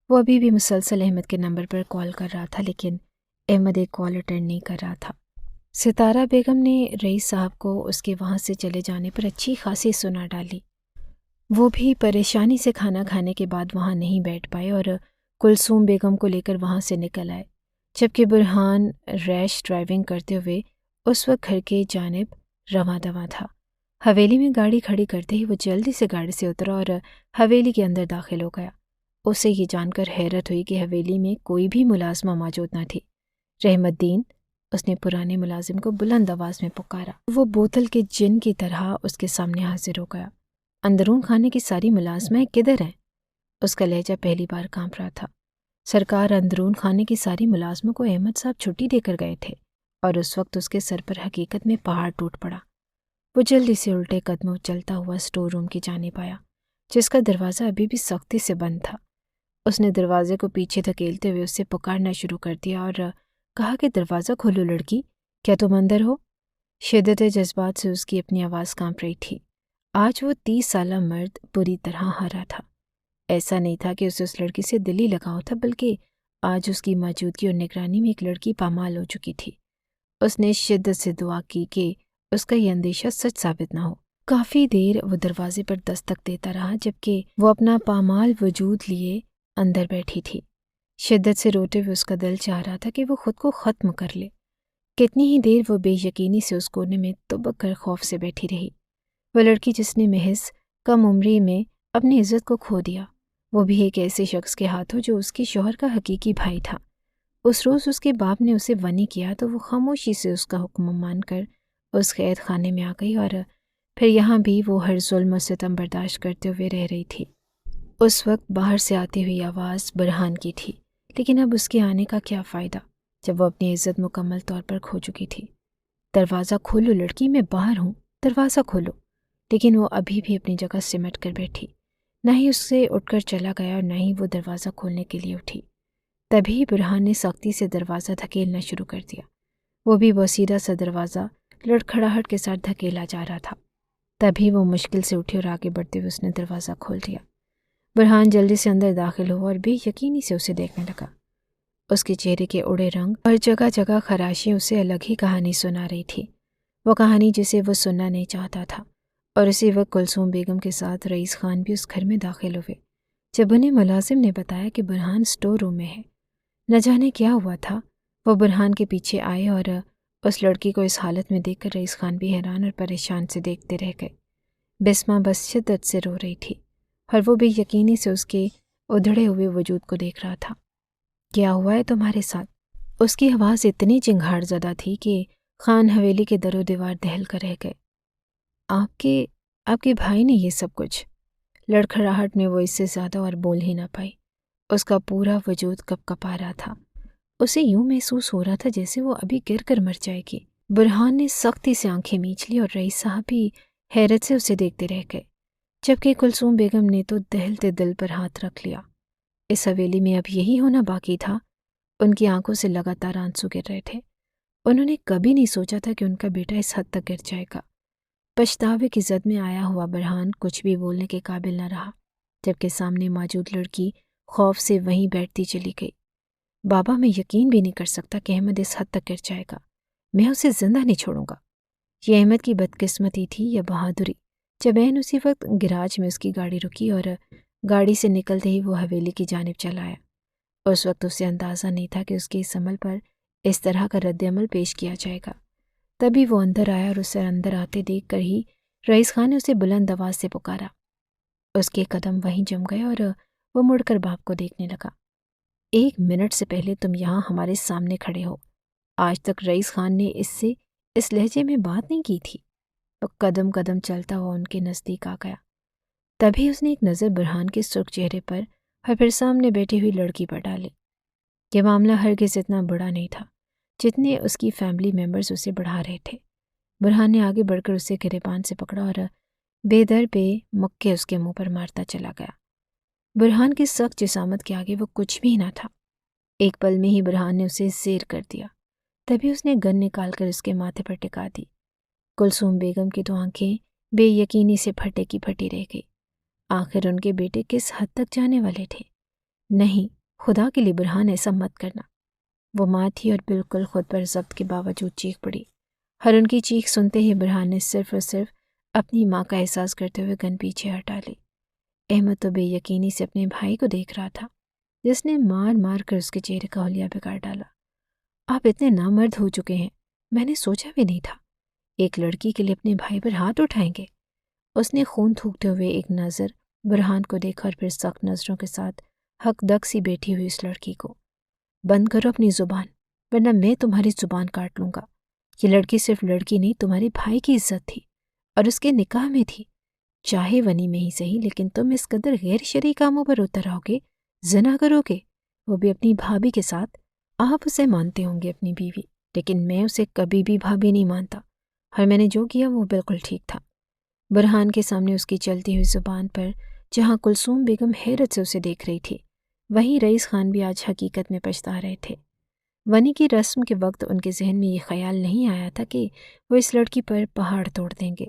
S1: وہ ابھی بھی مسلسل احمد کے نمبر پر کال کر رہا تھا، لیکن احمد ایک کال اٹینڈ نہیں کر رہا تھا۔ ستارہ بیگم نے رئیس صاحب کو اس کے وہاں سے چلے جانے پر اچھی خاصی سنا ڈالی۔ وہ بھی پریشانی سے کھانا کھانے کے بعد وہاں نہیں بیٹھ پائے اور کلثوم بیگم کو لے کر وہاں سے نکل آئے، جبکہ برہان ریش ڈرائیونگ کرتے ہوئے اس وقت گھر کے جانب رواں دواں تھا۔ حویلی میں گاڑی کھڑی کرتے ہی وہ جلدی سے گاڑی سے اترا اور حویلی کے اندر داخل ہو گیا۔ اسے یہ جان کر حیرت ہوئی کہ حویلی میں کوئی بھی ملازمہ موجود نہ تھی۔ رحمت الدین، اس نے پرانے ملازم کو بلند آواز میں پکارا۔ وہ بوتل کے جن کی طرح اس کے سامنے حاضر ہو گیا۔ اندرون خانے کی ساری ملازمیں کدھر ہیں؟ اس کا لہجہ پہلی بار کانپ رہا تھا۔ سرکار، اندرون خانے کی ساری ملازموں کو احمد صاحب چھٹی دے کر گئے تھے اور اس وقت اس کے سر پر حقیقت میں پہاڑ ٹوٹ پڑا۔ وہ جلدی سے الٹے قدموں چلتا ہوا اسٹور روم کی جانب آیا، جس کا دروازہ ابھی بھی سختی سے بند تھا۔ اس نے دروازے کو پیچھے دھکیلتے ہوئے اسے پکارنا شروع کر دیا اور کہا کہ دروازہ کھولو لڑکی، کیا تم اندر ہو؟ شدت جذبات سے اس کی اپنی آواز کانپ رہی تھی۔ آج وہ 30 سالہ مرد پوری طرح ہارا تھا۔ ایسا نہیں تھا کہ اسے اس لڑکی سے دلی لگاؤ تھا، بلکہ آج اس کی موجودگی اور نگرانی میں ایک لڑکی پامال ہو چکی تھی۔ اس نے شدت سے دعا کی کہ اس کا یہ اندیشہ سچ ثابت نہ ہو۔ کافی دیر وہ دروازے پر دستک دیتا رہا، جبکہ وہ اپنا پامال وجود لیے اندر بیٹھی تھی۔ شدت سے روتے ہوئے اس کا دل چاہ رہا تھا کہ وہ خود کو ختم کر لے۔ کتنی ہی دیر وہ بے یقینی سے اس کونے میں دبک کر خوف سے بیٹھی رہی۔ وہ لڑکی جس نے محض کم عمری میں اپنی عزت کو کھو دیا، وہ بھی ایک ایسے شخص کے ہاتھوں جو اس کے شوہر کا حقیقی بھائی تھا۔ اس روز اس کے باپ نے اسے ونی کیا تو وہ خاموشی سے اس کا حکم مان کر اس قید خانے میں آ گئی، اور پھر یہاں بھی وہ ہر ظلم و ستم برداشت کرتے ہوئے رہ رہی تھی۔ اس وقت باہر سے آتی ہوئی آواز برہان کی تھی، لیکن اب اس کے آنے کا کیا فائدہ جب وہ اپنی عزت مکمل طور پر کھو چکی تھی۔ دروازہ کھولو لڑکی، میں باہر ہوں، دروازہ کھولو۔ لیکن وہ ابھی بھی اپنی جگہ سمٹ کر بیٹھی، نہ ہی اس سے اٹھ کر چلا گیا اور نہ ہی وہ دروازہ کھولنے کے لیے اٹھی۔ تبھی برہان نے سختی سے دروازہ دھکیلنا شروع کر دیا۔ وہ بھی بوسیدہ سا دروازہ لڑکھڑاہٹ کے ساتھ دھکیلا جا رہا تھا۔ تبھی وہ مشکل سے اٹھی اور آگے بڑھتے ہوئے اس نے دروازہ کھول دیا۔ برہان جلدی سے اندر داخل ہوا اور بے یقینی سے اسے دیکھنے لگا۔ اس کے چہرے کے اڑے رنگ اور جگہ جگہ خراشیں اسے الگ ہی کہانی سنا رہی تھی، وہ کہانی جسے وہ سننا نہیں چاہتا تھا۔ اور اسی وقت کلثوم بیگم کے ساتھ رئیس خان بھی اس گھر میں داخل ہوئے۔ جب انہیں ملازم نے بتایا کہ برہان اسٹور روم میں ہے، نہ جانے کیا ہوا تھا، وہ برہان کے پیچھے آئے اور اس لڑکی کو اس حالت میں دیکھ کر رئیس خان بھی حیران اور پریشان سے دیکھتے رہ گئے۔ بسمہ بس شدت سے رو رہی تھی اور وہ بے یقینی سے اس کے ادھڑے ہوئے وجود کو دیکھ رہا تھا۔ کیا ہوا ہے تمہارے ساتھ؟ اس کی آواز اتنی چنگھاڑ زدہ تھی کہ خان حویلی کے در و دیوار دہل کر رہ گئے۔ آپ کے بھائی نے یہ سب کچھ؟ لڑکھڑاہٹ میں وہ اس سے زیادہ اور بول ہی نہ پائی۔ اس کا پورا وجود کپ کپا رہا تھا۔ اسے یوں محسوس ہو رہا تھا جیسے وہ ابھی گر کر مر جائے گی۔ برہان نے سختی سے آنکھیں میچ لی اور رئیس صاحب بھی حیرت سے اسے دیکھتے رہ گئے، جبکہ کلثوم بیگم نے تو دہلتے دل پر ہاتھ رکھ لیا۔ اس حویلی میں اب یہی ہونا باقی تھا؟ ان کی آنکھوں سے لگاتار آنسو گر رہے تھے۔ انہوں نے کبھی نہیں سوچا تھا کہ ان کا بیٹا اس حد تک گر جائے گا۔ پچھتاوے کی زد میں آیا ہوا برہان کچھ بھی بولنے کے قابل نہ رہا، جبکہ سامنے موجود لڑکی خوف سے وہیں بیٹھتی چلی گئی۔ بابا، میں یقین بھی نہیں کر سکتا کہ احمد اس حد تک گر جائے گا۔ میں اسے زندہ نہیں چھوڑوں گا۔ یہ احمد کی بدقسمتی تھی یا بہادری؟ جب عین اسی وقت گراج میں اس کی گاڑی رکی اور گاڑی سے نکلتے ہی وہ حویلی کی جانب چلا آیا۔ اس وقت اسے اندازہ نہیں تھا کہ اس کے اس عمل پر اس طرح کا رد عمل پیش کیا جائے گا۔ تبھی وہ اندر آیا اور اسے اندر آتے دیکھ کر ہی رئیس خان نے اسے بلند آواز سے پکارا۔ اس کے قدم وہیں جم گئے اور وہ مڑ کر باپ کو دیکھنے لگا۔ 1 منٹ سے پہلے تم یہاں ہمارے سامنے کھڑے ہو۔ آج تک رئیس خان نے اس سے اس لہجے میں بات نہیں کی تھی۔ وہ قدم قدم چلتا ہوا ان کے نزدیک آ گیا۔ تبھی اس نے ایک نظر برہان کے سرخ چہرے پر اور پھر سامنے بیٹھی ہوئی لڑکی پر ڈالی۔ یہ معاملہ ہرگز اتنا بڑا نہیں تھا جتنے اس کی فیملی ممبرز اسے بڑھا رہے تھے۔ برہان نے آگے بڑھ کر اسے گریبان سے پکڑا اور بے در بے مکے اس کے منہ پر مارتا چلا گیا۔ برہان کی سخت جسامت کے آگے وہ کچھ بھی نہ تھا۔ ایک پل میں ہی برہان نے اسے زیر کر دیا۔ تبھی اس نے گن نکال کر اس کے ماتھے پر ٹکا دی۔ کلثوم بیگم کی تو آنکھیں بے یقینی سے پھٹے کی پھٹی رہ گئی۔ آخر ان کے بیٹے کس حد تک جانے والے تھے؟ نہیں، خدا کے لیے برہان ایسا مت کرنا۔ وہ ماں تھی اور بالکل خود پر ضبط کے باوجود چیخ پڑی۔ ہر ان کی چیخ سنتے ہی برہان نے صرف اور صرف اپنی ماں کا احساس کرتے ہوئے گن پیچھے ہٹا لی۔ احمد تو بے یقینی سے اپنے بھائی کو دیکھ رہا تھا، جس نے مار مار کر اس کے چہرے کا حلیہ بگاڑ ڈالا۔ آپ اتنے نامرد ہو چکے ہیں، میں نے سوچا بھی نہیں تھا۔ ایک لڑکی کے لیے اپنے بھائی پر ہاتھ اٹھائیں گے۔ اس نے خون تھوکتے ہوئے ایک نظر برہان کو دیکھا اور پھر سخت نظروں کے ساتھ حق دک سی بیٹھی ہوئی اس لڑکی کو. بند کرو اپنی زبان ورنہ میں تمہاری زبان کاٹ لوں گا. یہ لڑکی صرف لڑکی نہیں، تمہارے بھائی کی عزت تھی اور اس کے نکاح میں تھی. چاہے ونی میں ہی صحیح، لیکن تم اس قدر غیر شرعی کاموں پر اتر آؤ گے، زنا کرو گے، وہ بھی اپنی بھابھی کے ساتھ. آپ اسے مانتے ہوں گے اپنی بیوی، لیکن میں اسے کبھی بھی بھابھی نہیں مانتا، اور میں نے جو کیا وہ بالکل ٹھیک تھا. برہان کے سامنے اس کی چلتی ہوئی زبان پر جہاں کلثوم بیگم حیرت سے اسے دیکھ رہی تھی، وہیں رئیس خان بھی آج حقیقت میں پچھتا رہے تھے. ونی کی رسم کے وقت ان کے ذہن میں یہ خیال نہیں آیا تھا کہ وہ اس لڑکی پر پہاڑ توڑ دیں گے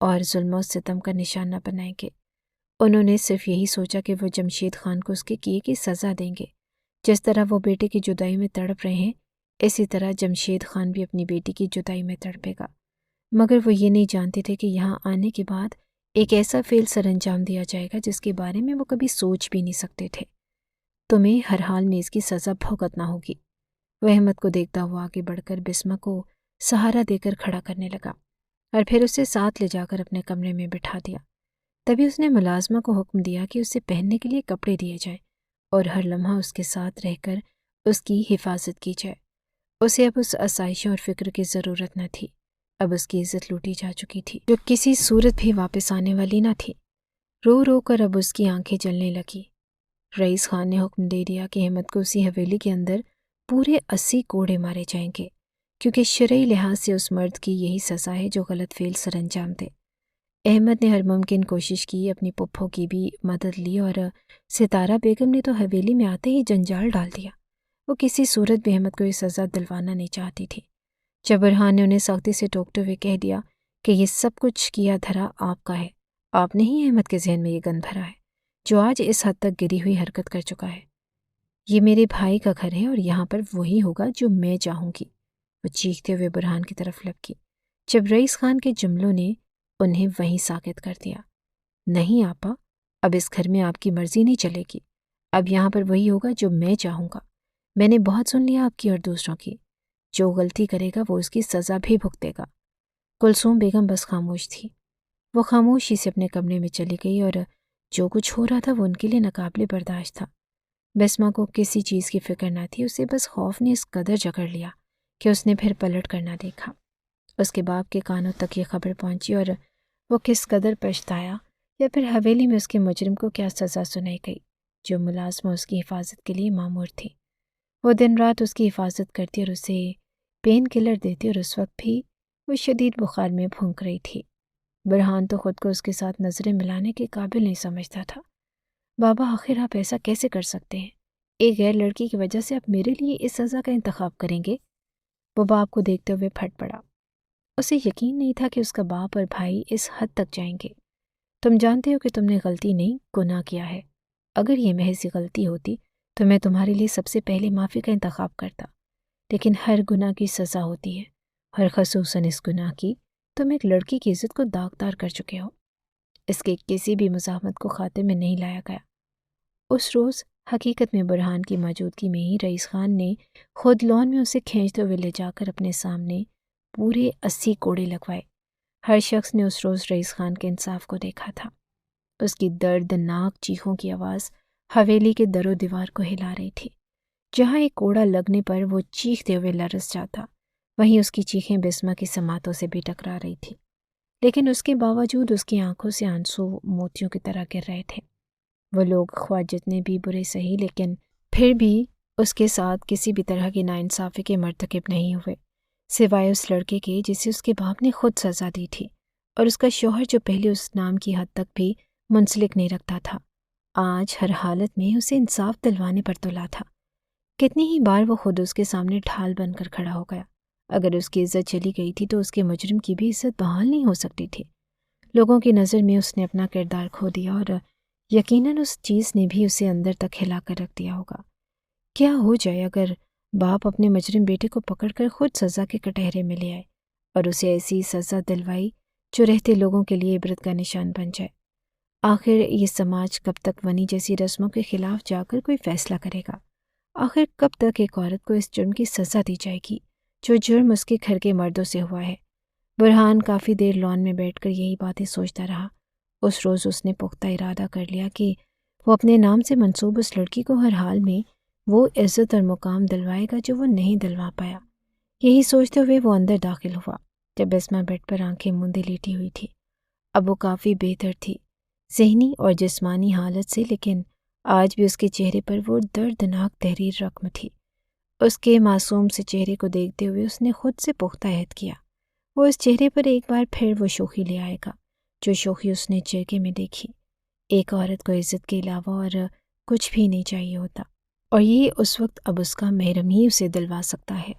S1: اور ظلم و ستم کا نشانہ بنائیں گے. انہوں نے صرف یہی سوچا کہ وہ جمشید خان کو اس کے کیے کی سزا دیں گے. جس طرح وہ بیٹے کی جدائی میں تڑپ رہے ہیں، اسی طرح جمشید خان بھی اپنی بیٹی کی جدائی میں تڑپے گا. مگر وہ یہ نہیں جانتے تھے کہ یہاں آنے کے بعد ایک ایسا فعل سر انجام دیا جائے گا جس کے بارے میں وہ کبھی سوچ بھی نہیں سکتے تھے. تمہیں ہر حال میں اس کی سزا بھگتنا ہوگی. وہ احمد کو دیکھتا ہوا آگے بڑھ کر بسمہ کو سہارا دے کر کھڑا کرنے لگا اور پھر اسے ساتھ لے جا کر اپنے کمرے میں بٹھا دیا. تبھی اس نے ملازمہ کو حکم دیا کہ اسے پہننے کے لیے کپڑے دیے جائیں اور ہر لمحہ اس کے ساتھ رہ کر اس کی حفاظت کی جائے. اسے اب اس آسائشوں اور فکر کی ضرورت نہ تھی. اب اس کی عزت لوٹی جا چکی تھی جو کسی صورت بھی واپس آنے والی نہ تھی. رو رو کر اب اس کی آنکھیں جلنے لگی. رئیس خان نے حکم دے دیا کہ احمد کو اسی حویلی کے اندر پورے 80 کوڑے مارے جائیں گے، کیونکہ شرعی لحاظ سے اس مرد کی یہی سزا ہے جو غلط فعل سر انجام دے. احمد نے ہر ممکن کوشش کی، اپنی پھپھو کی بھی مدد لی اور ستارہ بیگم نے تو حویلی میں آتے ہی جنجال ڈال دیا. وہ کسی صورت بھی احمد کو یہ سزا دلوانا نہیں چاہتی تھی. جب برہان نے انہیں سختی سے ٹوکتے ہوئے کہہ دیا کہ یہ سب کچھ کیا دھرا آپ کا ہے، آپ نے ہی احمد کے ذہن میں یہ گند بھرا ہے جو آج اس حد تک گری ہوئی حرکت کر چکا ہے. یہ میرے بھائی کا گھر ہے اور یہاں پر وہی ہوگا جو میں چاہوں گی. وہ چیختے ہوئے برہان کی طرف لپکی جب رئیس خان کے جملوں نے انہیں وہیں ساکت کر دیا. نہیں آپا، اب اس گھر میں آپ کی مرضی نہیں چلے گی. اب یہاں پر وہی ہوگا جو میں چاہوں گا. میں نے بہت سن لیا آپ کی اور دوسروں کی. جو غلطی کرے گا وہ اس کی سزا بھی بھگتے گا. کلثوم بیگم بس خاموش تھی. وہ خاموشی سے اپنے کمرے میں چلی گئی اور جو کچھ ہو رہا تھا وہ ان کے لیے ناقابل برداشت تھا. بسمہ کو کسی چیز کی فکر نہ تھی. اسے بس خوف نے اس قدر جکڑ لیا کہ اس نے پھر پلٹ کر نہ دیکھا. اس کے باپ کے کانوں تک یہ خبر پہنچی اور وہ کس قدر پچھتایا، یا پھر حویلی میں اس کے مجرم کو کیا سزا سنائی گئی جو ملازمہ اس کی حفاظت کے لیے مامور تھی. وہ دن رات اس کی حفاظت کرتی اور اسے پین کلر دیتی، اور اس وقت بھی وہ شدید بخار میں پھونک رہی تھی. برہان تو خود کو اس کے ساتھ نظریں ملانے کے قابل نہیں سمجھتا تھا. بابا، آخر آپ ایسا کیسے کر سکتے ہیں؟ ایک غیر لڑکی کی وجہ سے آپ میرے لیے اس سزا کا انتخاب کریں گے؟ وہ باپ کو دیکھتے ہوئے پھٹ پڑا. اسے یقین نہیں تھا کہ اس کا باپ اور بھائی اس حد تک جائیں گے. تم جانتے ہو کہ تم نے غلطی نہیں، گناہ کیا ہے. اگر یہ محض غلطی ہوتی تو میں تمہارے لیے سب سے پہلے معافی کا انتخاب کرتا. لیکن ہر گناہ کی سزا ہوتی ہے، اور خصوصاً اس گناہ کی. تم ایک لڑکی کی عزت کو داغدار کر چکے ہو. اس کے کسی بھی مزاحمت کو خاطر میں نہیں لایا گیا. اس روز حقیقت میں برہان کی موجودگی میں ہی رئیس خان نے خود لون میں اسے کھینچتے ہوئے لے جا کر اپنے سامنے پورے 80 کوڑے لگوائے. ہر شخص نے اس روز رئیس خان کے انصاف کو دیکھا تھا. اس کی دردناک چیخوں کی آواز حویلی کے در و دیوار کو ہلا رہی تھی. جہاں ایک کوڑا لگنے پر وہ چیختے ہوئے لرز جاتا، وہیں اس کی چیخیں بسمہ کی سماعتوں سے بھی ٹکرا رہی تھی. لیکن اس کے باوجود اس کی آنکھوں سے آنسو موتیوں کی طرح گر رہے تھے. وہ لوگ خواہ جتنے بھی برے سہی، لیکن پھر بھی اس کے ساتھ کسی بھی طرح کی ناانصافی کے مرتکب نہیں ہوئے، سوائے اس لڑکے کے جسے اس کے باپ نے خود سزا دی تھی، اور اس کا شوہر جو پہلے اس نام کی حد تک بھی منسلک نہیں رکھتا تھا، آج ہر حالت میں اسے انصاف دلوانے پر تلا تھا. کتنی ہی بار وہ خود اس کے سامنے ڈھال بن کر کھڑا ہو گیا. اگر اس کی عزت چلی گئی تھی تو اس کے مجرم کی بھی عزت بحال نہیں ہو سکتی تھی. لوگوں کی نظر میں اس نے اپنا کردار کھو دیا، اور یقیناً اس چیز نے بھی اسے اندر تک ہلا کر رکھ دیا ہوگا. کیا ہو جائے اگر باپ اپنے مجرم بیٹے کو پکڑ کر خود سزا کے کٹہرے میں لے آئے اور اسے ایسی سزا دلوائی جو رہتے لوگوں کے لیے عبرت کا نشان بن جائے؟ آخر یہ سماج کب تک ونی جیسی رسموں کے خلاف جا کر کوئی فیصلہ کرے گا؟ آخر کب تک ایک عورت کو اس جرم کی سزا دی جائے گی جو جرم اس کے گھر کے مردوں سے ہوا ہے؟ برہان کافی دیر لان میں بیٹھ کر یہی باتیں سوچتا رہا اس روز اس نے پختہ ارادہ کر لیا کہ وہ اپنے نام سے منسوب اس لڑکی کو ہر حال میں وہ عزت اور مقام دلوائے گا جو وہ نہیں دلوا پایا۔ یہی سوچتے ہوئے وہ اندر داخل ہوا جب بسمہ بیڈ پر آنکھیں موندے لیٹی ہوئی تھی۔ اب وہ کافی بہتر تھی ذہنی اور جسمانی حالت سے، لیکن آج بھی اس کے چہرے پر وہ دردناک تحریر رقم تھی۔ اس کے معصوم سے چہرے کو دیکھتے ہوئے اس نے خود سے پختہ عہد کیا وہ اس چہرے پر ایک بار پھر وہ شوخی لے آئے گا جو شوخی اس نے جرگے میں دیکھی۔ ایک عورت کو عزت کے علاوہ اور کچھ بھی نہیں چاہیے ہوتا، اور یہ اس وقت اب اس کا محرم ہی اسے دلوا سکتا ہے۔